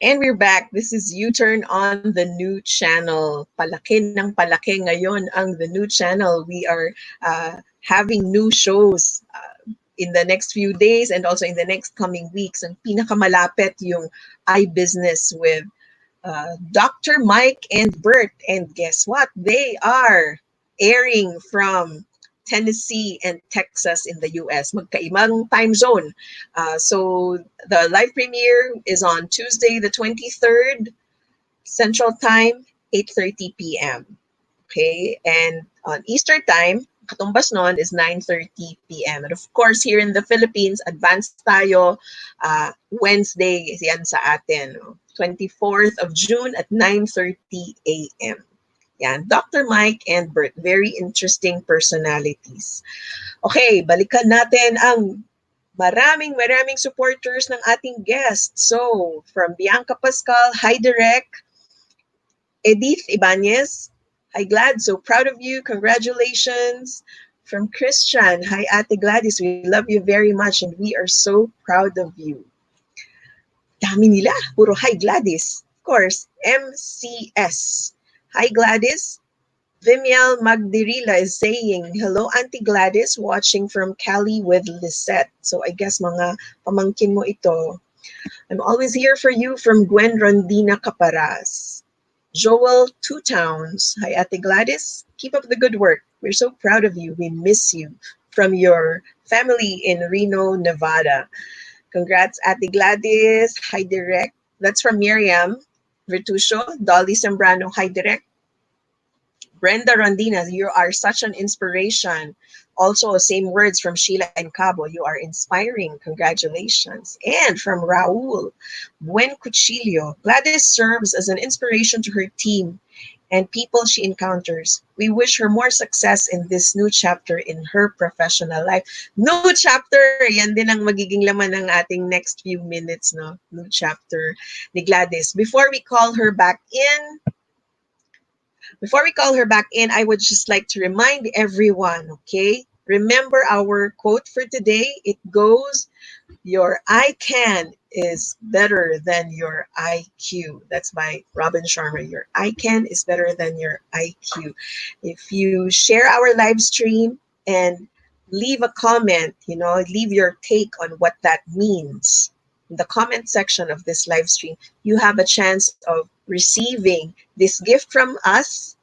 And we're back. This is U-Turn on the new channel. Palaki ng palaki ngayon ang the new channel. We are having new shows in the next few days and also in the next coming weeks. Ang pinakamalapit yung iBusiness with Dr. Mike and Bert. And guess what? They are airing from Tennessee and Texas in the US. Magkaibang time zone. So the live premiere is on Tuesday, the 23rd, Central Time, 8:30 p.m. Okay, and on Eastern Time, katumbas nun is 9:30 p.m. And of course, here in the Philippines, advanced tayo, Wednesday, yan sa atin, 24th of June at 9:30 a.m. Yan, Dr. Mike and Bert, very interesting personalities. Okay, balikan natin ang maraming supporters ng ating guests. So, from Bianca Pascal, hi Direk. Edith Ibanez, hi Glad, so proud of you, congratulations. From Christian, hi Ate Gladys, we love you very much and we are so proud of you. Dami nila, puro hi Gladys. Of course, MCS. Hi Gladys. Vimiel Magdirila is saying, hello Auntie Gladys, watching from Cali with Lisette. So I guess mga pamangkin mo ito. I'm always here for you from Gwen Rondina Caparas. Joel Two Towns. Hi, Ate Gladys. Keep up the good work. We're so proud of you. We miss you. From your family in Reno, Nevada. Congrats, Ate Gladys. Hi, Direct. That's from Miriam Virtusio. Dolly Sembrano. Hi, Direct. Brenda Rondina, you are such an inspiration. Also, same words from Sheila and Cabo. You are inspiring. Congratulations. And from Raul, Buen Cuchillo. Gladys serves as an inspiration to her team and people she encounters. We wish her more success in this new chapter in her professional life. New chapter! Yan din ang magiging laman ng ating next few minutes, no? New chapter ni Gladys. Before we call her back in, I would just like to remind everyone, okay? Remember our quote for today. It goes, your I can is better than your IQ. That's by Robin Sharma. Your I can is better than your IQ. If you share our live stream and leave a comment, leave your take on what that means in the comment section of this live stream, you have a chance of receiving this gift from us.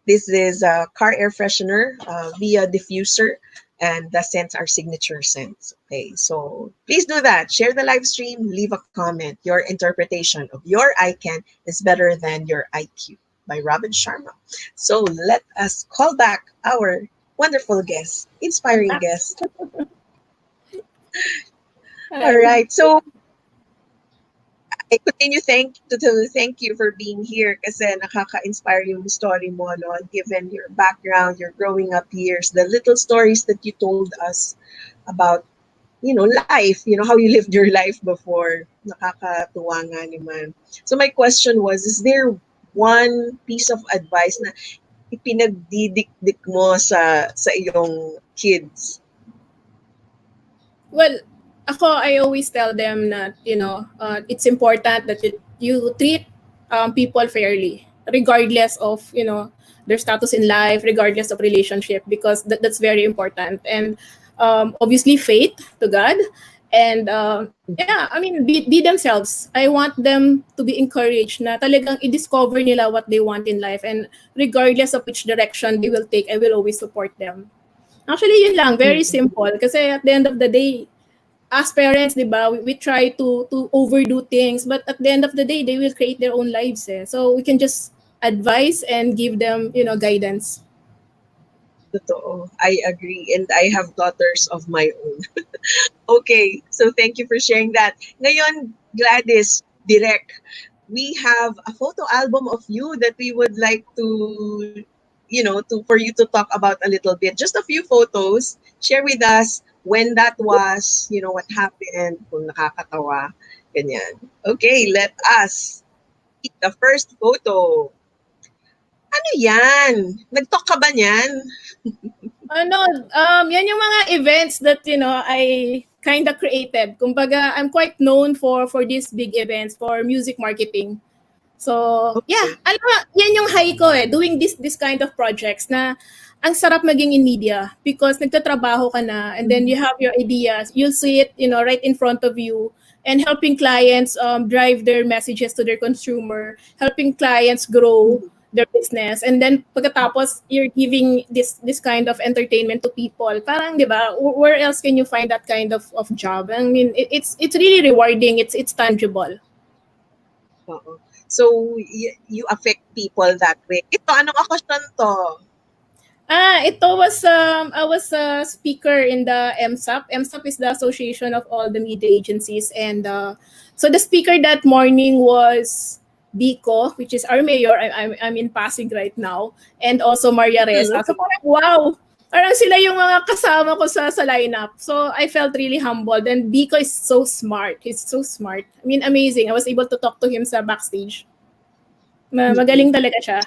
This is a car air freshener via diffuser, and the scents are signature scents. Okay, so please do that. Share the live stream, leave a comment. Your interpretation of your I can is better than your IQ by Robin Sharma. So let us call back our wonderful guest, inspiring guest. All right, so I continue to thank you for being here kasi nakaka-inspire yung story mo, no? Given your background, your growing up years, the little stories that you told us about, life, how you lived your life before. Nakakatuwa nga naman. So my question was, is there one piece of advice na ipinagdidikdik mo sa iyong kids? Well, I always tell them that, it's important that you treat people fairly, regardless of, their status in life, regardless of relationship, because that's very important. And obviously faith to God. And be themselves. I want them to be encouraged na talagang i-discover nila what they want in life. And regardless of which direction they will take, I will always support them. Actually, yun lang. Very simple. Kasi at the end of the day, as parents, di ba, we try to overdo things. But at the end of the day, they will create their own lives. So we can just advise and give them, guidance. Totoo. I agree. And I have daughters of my own. Okay. So thank you for sharing that. Ngayon, Gladys, direct, we have a photo album of you that we would like to, for you to talk about a little bit. Just a few photos. Share with us when that was, what happened, kung nakakatawa, ganyan. Okay, let us see the first photo. Ano yan? Nag-talk ka ba niyan? Yan yung mga events that, I kind of created. Kumbaga, I'm quite known for these big events, for music marketing. So, yeah, yan yung high ko doing this kind of projects na ang sarap maging in media because nagtatrabaho ka na and then you have your ideas, you'll see it, right in front of you and helping clients drive their messages to their consumer, helping clients grow their business, and then pagkatapos you're giving this kind of entertainment to people. Parang, di ba, where else can you find that kind of job? I mean, it's really rewarding, it's tangible. Oo. So, you affect people that way. Ito, anong okasyon to? Ito was, I was a speaker in the MSAP. MSAP is the Association of all the media agencies. And so the speaker that morning was Biko, which is our mayor. I'm in Pasig right now. And also Maria Reza. So parang, wow! Parang sila yung mga kasama ko sa lineup. So I felt really humbled. And Biko is so smart. He's so smart. I mean, amazing. I was able to talk to him sa backstage. Magaling talaga siya.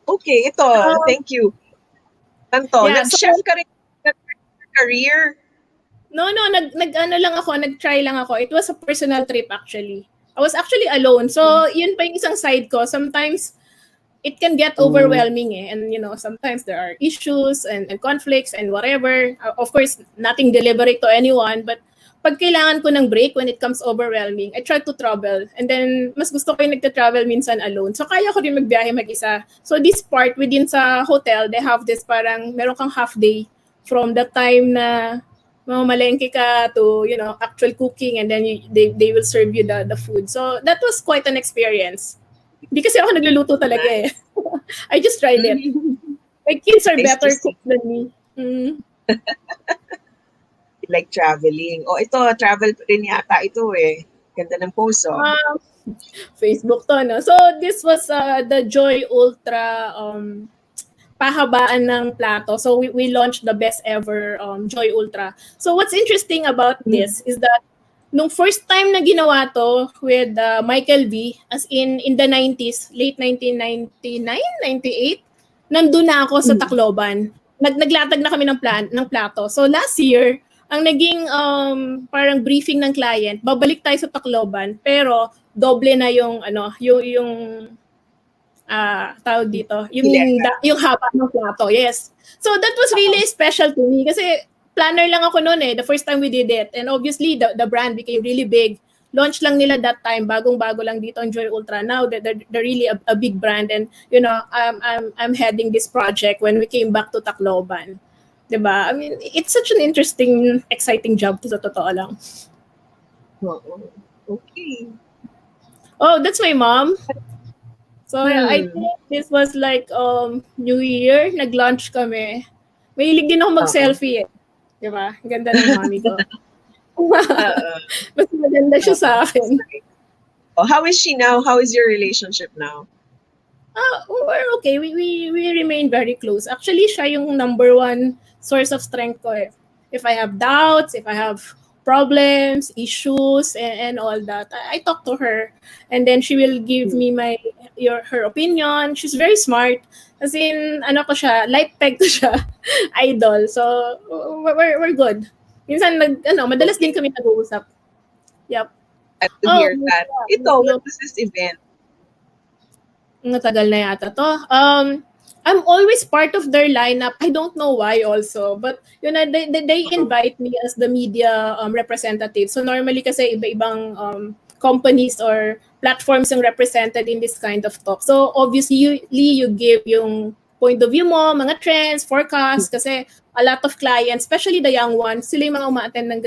Okay, ito. Thank you. Tanto, nag-chef ka rin career? No, nag-try lang ako. It was a personal trip actually. I was actually alone. So, yun pa yung isang side ko. Sometimes, it can get overwhelming and sometimes there are issues and conflicts and whatever. Of course, nothing deliberate to anyone, but pag kailangan ko ng break when it comes overwhelming, I try to travel. And then, mas gusto ko yung nagta-travel minsan alone. So, kaya ko rin magbiyahe mag-isa. So, this part, within sa hotel, they have this parang, meron kang half day from the time na mamamalengke ka to, actual cooking and then they will serve you the food. So, that was quite an experience. Hindi kasi ako nagluluto talaga eh. I just tried it. My kids are better cooks than me. Like traveling. Oh, ito, travel rin yata ito eh. Ganda ng post, oh. Facebook to, no? So, this was the Joy Ultra pahabaan ng plato. So, we launched the best ever Joy Ultra. So, what's interesting about this is that nung first time na ginawa to with Michael V, as in the 90s, late 1999, 98, nandun na ako sa Tacloban. Naglatag na kami ng plato. So last year, ang naging parang briefing ng client, babalik tayo sa Tacloban, pero doble na yung tawag dito, yung haba ng plato. Yes. So that was really special to me kasi planner lang ako noon eh, the first time we did it. And obviously, the brand became really big. Launch lang nila that time, bagong-bago lang dito ang Joy Ultra. Now, they're really a big brand. And, I'm heading this project when we came back to Tacloban. Diba? I mean, it's such an interesting, exciting job to sa totoo lang. Okay. Oh, that's my mom. So, I think this was like New Year, nag-launch kami. Mahilig din ako mag-selfie eh. Diba? Ganda ng mami ko. Mas maganda siya sa akin. Oh, how is she now? How is your relationship now? We're okay. We remain very close. Actually, siya yung number one source of strength ko eh. If I have doubts, if I have problems, issues, and all that, I talk to her. And then she will give me her opinion. She's very smart. As in, ko siya, light peg ko siya, idol. So, we're good. Minsan, madalas din kami nag-uusap. Yep. At to hear that. Ito, what was this event? Matagal na yata to. I'm always part of their lineup. I don't know why also. But, they invite me as the media representative. So, normally kasi iba-ibang companies or platforms yung represented in this kind of talk. So, obviously, you give yung point of view mo, mga trends, forecasts, kasi a lot of clients, especially the young ones, sila yung mga uma-attend ng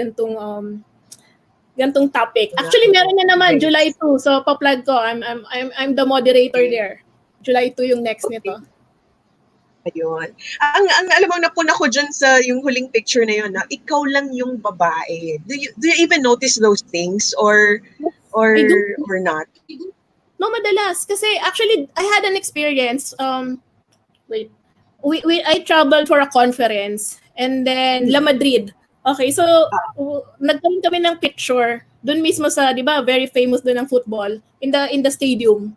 gantong topic. Actually, meron na naman, July 2. So, pa-plug ko. I'm the moderator there. July 2 yung next nito. Ayun. Ang alam mo, napuna ko dyan sa yung huling picture na yun, na ikaw lang yung babae. Do you even notice those things or not? No, madalas. Kasi actually, I had an experience. I traveled for a conference and then La Madrid. Okay, so nagkaroon kami ng picture doon mismo sa, 'di ba, very famous doon ng football in the stadium.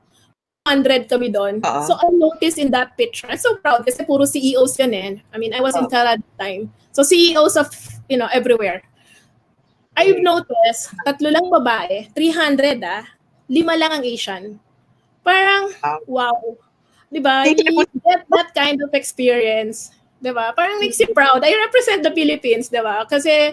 100 kami doon. So I noticed in that picture, I'm so proud kasi puro CEOs yan eh. I mean, I was in Canada at the time. So CEOs of, everywhere. I've noticed, 3 lang babae, 300 5 lang ang Asian. Parang, wow. Diba? You get that kind of experience. Diba? Parang makes you proud. I represent the Philippines, diba? Kasi,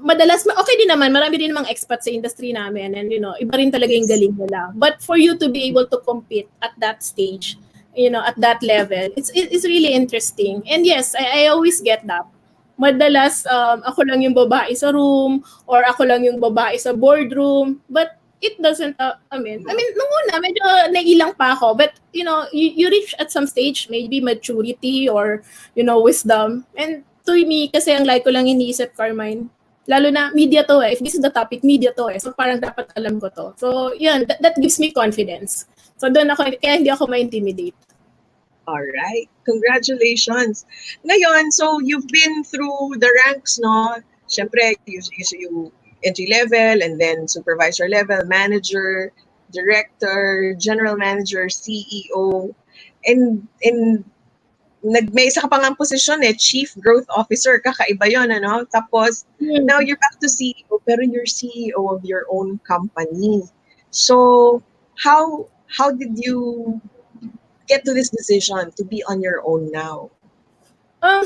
madalas, okay din naman, marami din namang expats sa industry namin and, iba rin talaga yung galing nila. But for you to be able to compete at that stage, at that level, it's really interesting. And yes, I always get that. Madalas, ako lang yung babae sa room or ako lang yung babae sa boardroom. But it doesn't, I mean, nung una, medyo nailang pa ako. But, you reach at some stage, maybe maturity or, wisdom. And to me, kasi ang like ko lang iniisip, Carmine, lalo na media to eh. If this is the topic, media to eh. So parang dapat alam ko to. So, yun, that gives me confidence. So doon ako, kaya hindi ako ma-intimidate. All right. Congratulations. Ngayon, so you've been through the ranks, no? Siyempre, you entry level and then supervisor level, manager, director, general manager, CEO. And may isa ka pang ang posisyon eh, Chief Growth Officer, kakaiba yun, ano? Tapos, now you're back to CEO, pero you're CEO of your own company. So, how how did you get to this decision to be on your own now? Um,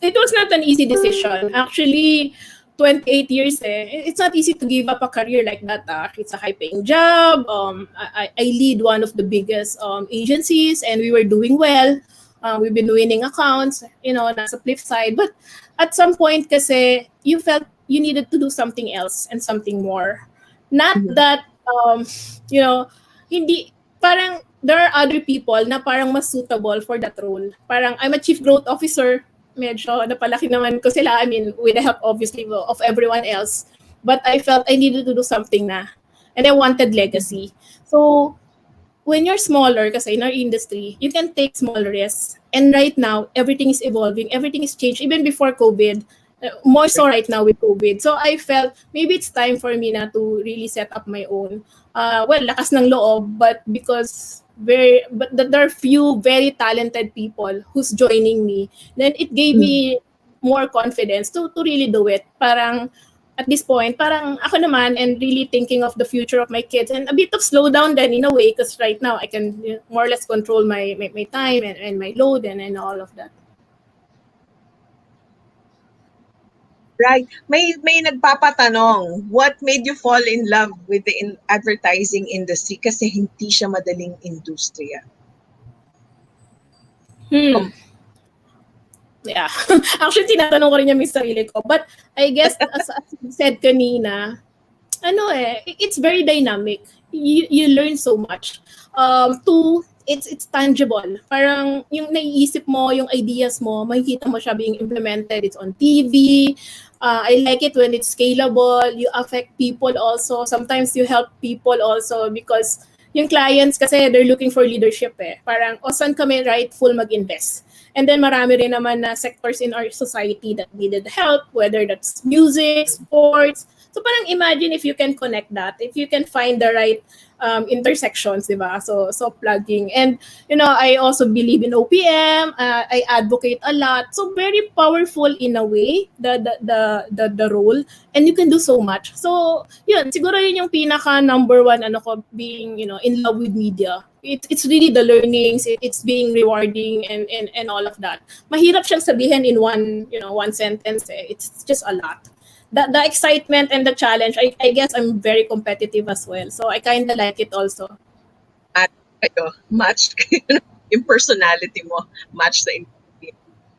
it was not an easy decision. Actually, 28 years it's not easy to give up a career like that. It's a high-paying job. I lead one of the biggest agencies and we were doing well. We've been winning accounts, nasa flip side. But at some point kasi, you felt you needed to do something else and something more. Not Mhm. that, you know, hindi, parang there are other people na parang mas suitable for that role. Parang I'm a chief growth officer, medyo napalaki naman ko sila. I mean, with the help obviously of everyone else. But I felt I needed to do something na. And I wanted legacy. So, when you're smaller, kasi in our industry, you can take small risks. And right now, everything is evolving. Everything is changed. Even before COVID, more so right now with COVID. So I felt maybe it's time for me na to really set up my own. Well, lakas ng loob, but because there are few very talented people who's joining me, then it gave me more confidence to really do it. Parang at this point, parang ako naman and really thinking of the future of my kids and a bit of slowdown then in a way because right now I can more or less control my time and my load and all of that. Right. May nagpapatanong, what made you fall in love with the advertising industry? Kasi hindi siya madaling industriya. Hmm. Yeah. Actually, tinatanong ko rin yung sarili ko. But I guess, as you said kanina, it's very dynamic. You learn so much. Two, it's tangible. Parang yung naiisip mo, yung ideas mo, makikita mo siya being implemented. It's on TV. I like it when it's scalable. You affect people also. Sometimes you help people also because yung clients kasi they're looking for leadership eh. Parang, saan kami rightful mag-invest? And then marami rin naman na sectors in our society that needed help, whether that's music, sports. So parang imagine if you can connect that, if you can find the right intersections, di ba? So plugging. And, I also believe in OPM. I advocate a lot. So very powerful in a way, the role. And you can do so much. So, yun, siguro yun yung pinaka number one, ko, being, in love with media. It's really the learnings, it's being rewarding and all of that. Mahirap siyang sabihin in one sentence eh. It's just a lot. The excitement and the challenge, I guess I'm very competitive as well. So I kind of like it also. At kayo, match kayo yung personality mo, match sa industry.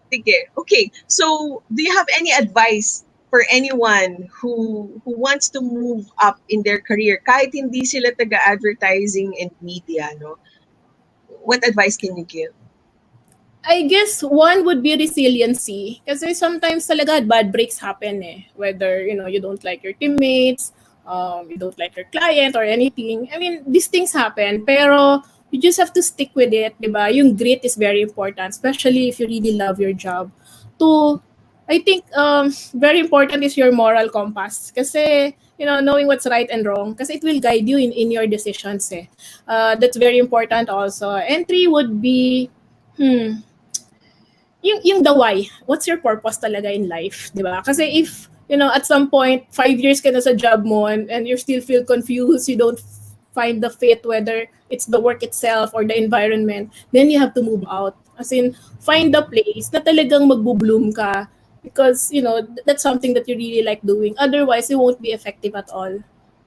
Sige. Okay. So, do you have any advice for anyone who wants to move up in their career kahit hindi sila taga-advertising and media, no? What advice can you give? I guess one would be resiliency. Kasi sometimes talaga bad breaks happen eh. Whether, you don't like your teammates, you don't like your client or anything. I mean, these things happen. Pero you just have to stick with it, di ba? Yung grit is very important, especially if you really love your job. I think very important is your moral compass. Kasi, knowing what's right and wrong. Kasi it will guide you in your decisions eh. That's very important also. And three would be, yung the why. What's your purpose talaga in life, di ba? Kasi if, at some point, 5 years ka na sa job mo and you still feel confused, you don't find the fit, whether it's the work itself or the environment, then you have to move out. As in, find the place na talagang magbo-bloom ka because, that's something that you really like doing. Otherwise, you won't be effective at all.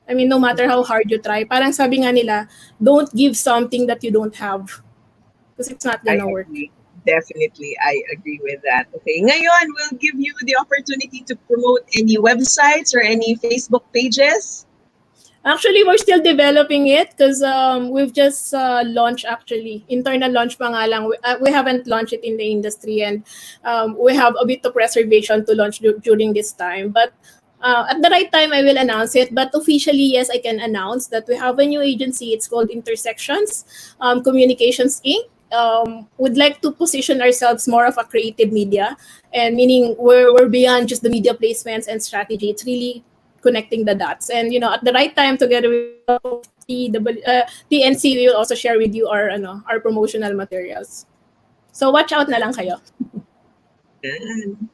I mean, no matter how hard you try, parang sabi nga nila, don't give something that you don't have because it's not I gonna work. agree. Definitely, I agree with that. Okay, ngayon, we'll give you the opportunity to promote any websites or any Facebook pages. Actually, we're still developing it because we've just launched actually. Internal launch pa nga lang. We haven't launched it in the industry and we have a bit of reservation to launch during this time. But at the right time, I will announce it. But officially, yes, I can announce that we have a new agency. It's called Intersections Communications Inc. Would like to position ourselves more of a creative media, and meaning we're beyond just the media placements and strategy. It's really connecting the dots. And at the right time, together with TNC, we will also share with you our promotional materials. So watch out na lang kayo.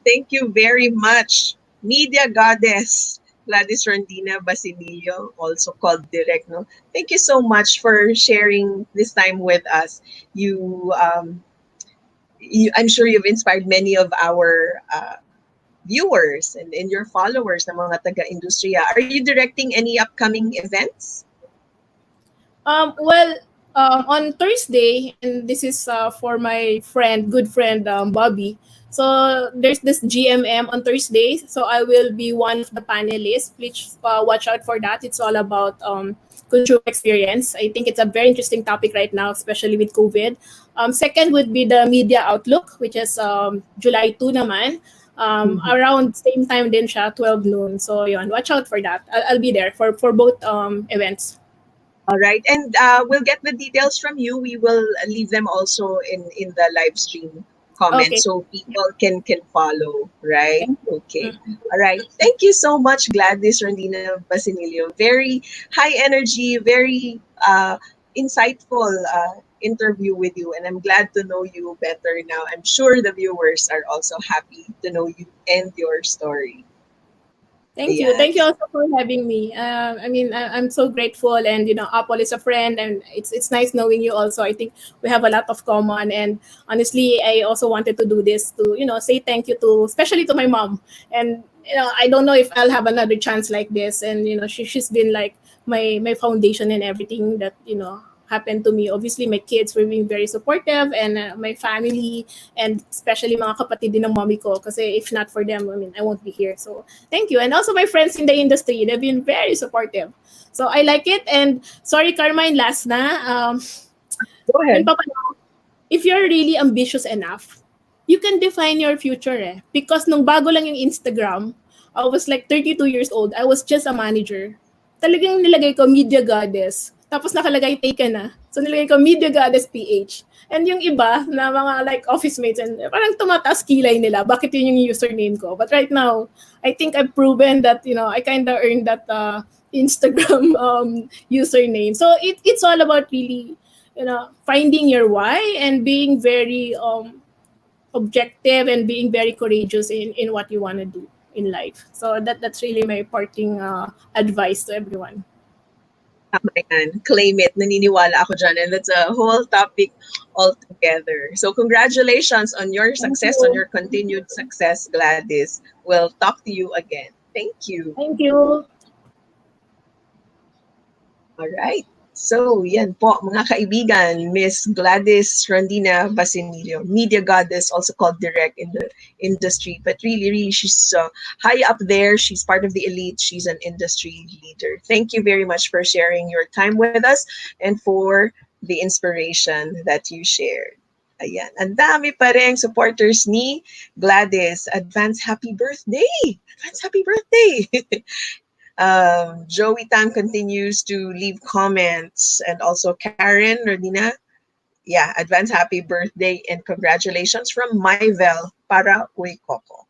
Thank you very much, Media Goddess Gladys Rondina-Basinillo, also called Direct. No? Thank you so much for sharing this time with us. I'm sure you've inspired many of our viewers and your followers na mga taga-industriya. Are you directing any upcoming events? Well, on Thursday, and this is for my friend, good friend, Bobby. So there's this GMM on Thursday. So I will be one of the panelists. Please watch out for that. It's all about consumer experience. I think it's a very interesting topic right now, especially with COVID. Second would be the media outlook, which is July 2 naman. Mhm. Around same time din siya, 12 noon. So yun, watch out for that. I'll be there for both events. All right, and we'll get the details from you. We will leave them also in the live stream comments Okay. so people can follow. Right? Thank you. Okay. All right. Thank you so much, Gladys Rondina Basinillo. Very high energy, very insightful interview with you, and I'm glad to know you better now. I'm sure the viewers are also happy to know you and your story. Thank you. Ayan. Thank you also for having me. I mean, I'm so grateful, and Apple is a friend, and it's nice knowing you also. I think we have a lot of common, and honestly, I also wanted to do this to say thank you to, especially to my mom, and I don't know if I'll have another chance like this, and she's been like my foundation and everything that happened to me. Obviously, my kids were being very supportive, and my family, and especially mga kapatid din ng mommy ko, kasi if not for them, I mean, I won't be here. So thank you. And also my friends in the industry, they've been very supportive. So I like it. And sorry, Carmine, last na. Go Yun ahead. pa pala, if you're really ambitious enough, you can define your future eh. Because nung bago lang yung Instagram, I was like 32 years old. I was just a manager. Talagang nilagay ko media goddess. Tapos nakalagay taken na. So nilagay ko media goddess PH. And yung iba na mga like office mates, and parang tumataas kilay nila. Bakit yun yung username ko? But right now, I think I've proven that, I kind of earned that Instagram username. So it's all about really finding your why and being very objective and being very courageous in what you want to do in life. So that's really my parting advice to everyone. Tama yan. Claim it. Naniniwala ako dyan. And that's a whole topic altogether. So congratulations on your Thank success, on you. your continued success, Gladys. We'll talk to you again. Thank you. Thank you. All right. So, yan po, mga kaibigan, Miss Gladys Rondina-Basinillo, media goddess, also called Direct in the industry. But really, she's high up there. She's part of the elite. She's an industry leader. Thank you very much for sharing your time with us and for the inspiration that you shared. Ayan. Ang dami pa rin supporters ni Gladys. Advance happy birthday! Advance happy birthday! Joey Tan continues to leave comments, and also Karen Rodina. Yeah, advance happy birthday and congratulations from Myvel para kay Coco.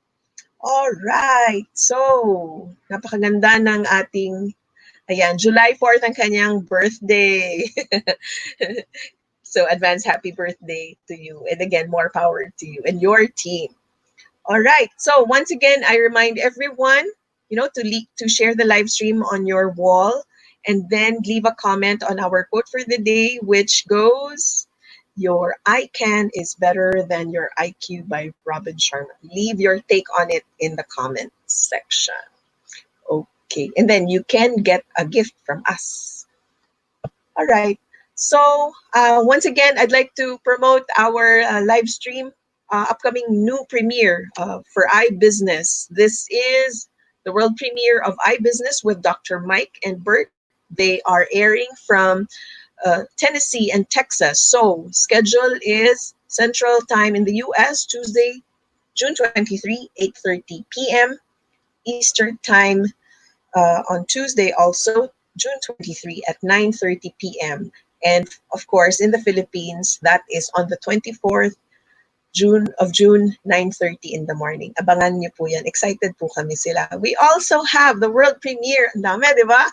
All right. So, napakaganda ng ating July 4th ang kanyang birthday. So, advance happy birthday to you. And again, more power to you and your team. All right. So once again, I remind everyone, to share the live stream on your wall and then leave a comment on our quote for the day, which goes, "Your I can is better than your IQ" by Robin Sharma. Leave your take on it in the comment section. Okay. And then you can get a gift from us. All right. So once again, I'd like to promote our live stream upcoming new premiere for iBusiness. This is the world premiere of iBusiness with Dr. Mike and Bert. They are airing from Tennessee and Texas. So schedule is Central Time in the US, Tuesday, June 23, 8:30 p.m. Eastern Time on Tuesday also, June 23 at 9:30 p.m. And of course, in the Philippines, that is on the 24th June, 9:30 in the morning. Abangan niyo po yan. Excited po kami sila. We also have the world premiere. Ang dami, di ba?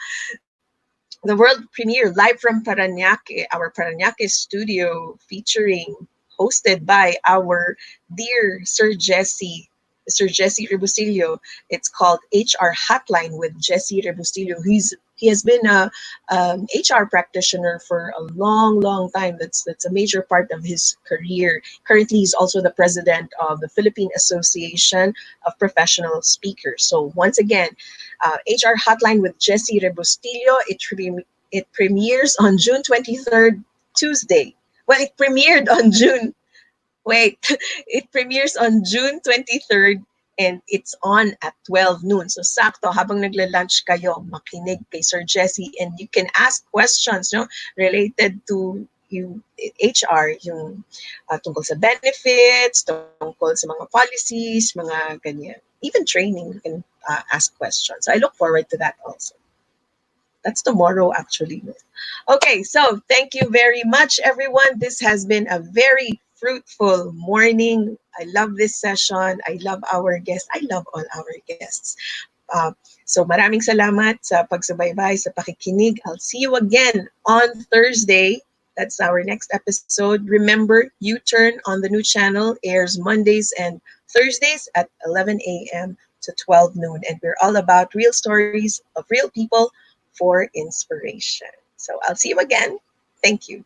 The world premiere live from Parañaque, our Parañaque studio, hosted by our dear Sir Jesse Mr. Jesse Rebusillo. It's called HR Hotline with Jesse Rebusillo. He has been a HR practitioner for a long, long time. That's a major part of his career. Currently, he's also the president of the Philippine Association of Professional Speakers. So once again, HR Hotline with Jesse Rebustillo. It premieres on June 23rd, Tuesday. Well, it premiered on June. Wait, it premieres on June 23rd and it's on at 12 noon. So sakto, habang nagla-lunch kayo, makinig kay Sir Jesse and you can ask questions no, related to yung HR, yung tungkol sa benefits, tungkol sa mga policies, mga ganyan. Even training, you can ask questions. So I look forward to that also. That's tomorrow, actually. Okay, so thank you very much, everyone. This has been a very fruitful morning. I love this session. I love our guests. I love all our guests. So maraming salamat sa pagsubaybay, sa pakikinig. I'll see you again on Thursday. That's our next episode. Remember, U-Turn on the new channel airs Mondays and Thursdays at 11 a.m. to 12 noon. And we're all about real stories of real people for inspiration. So I'll see you again. Thank you.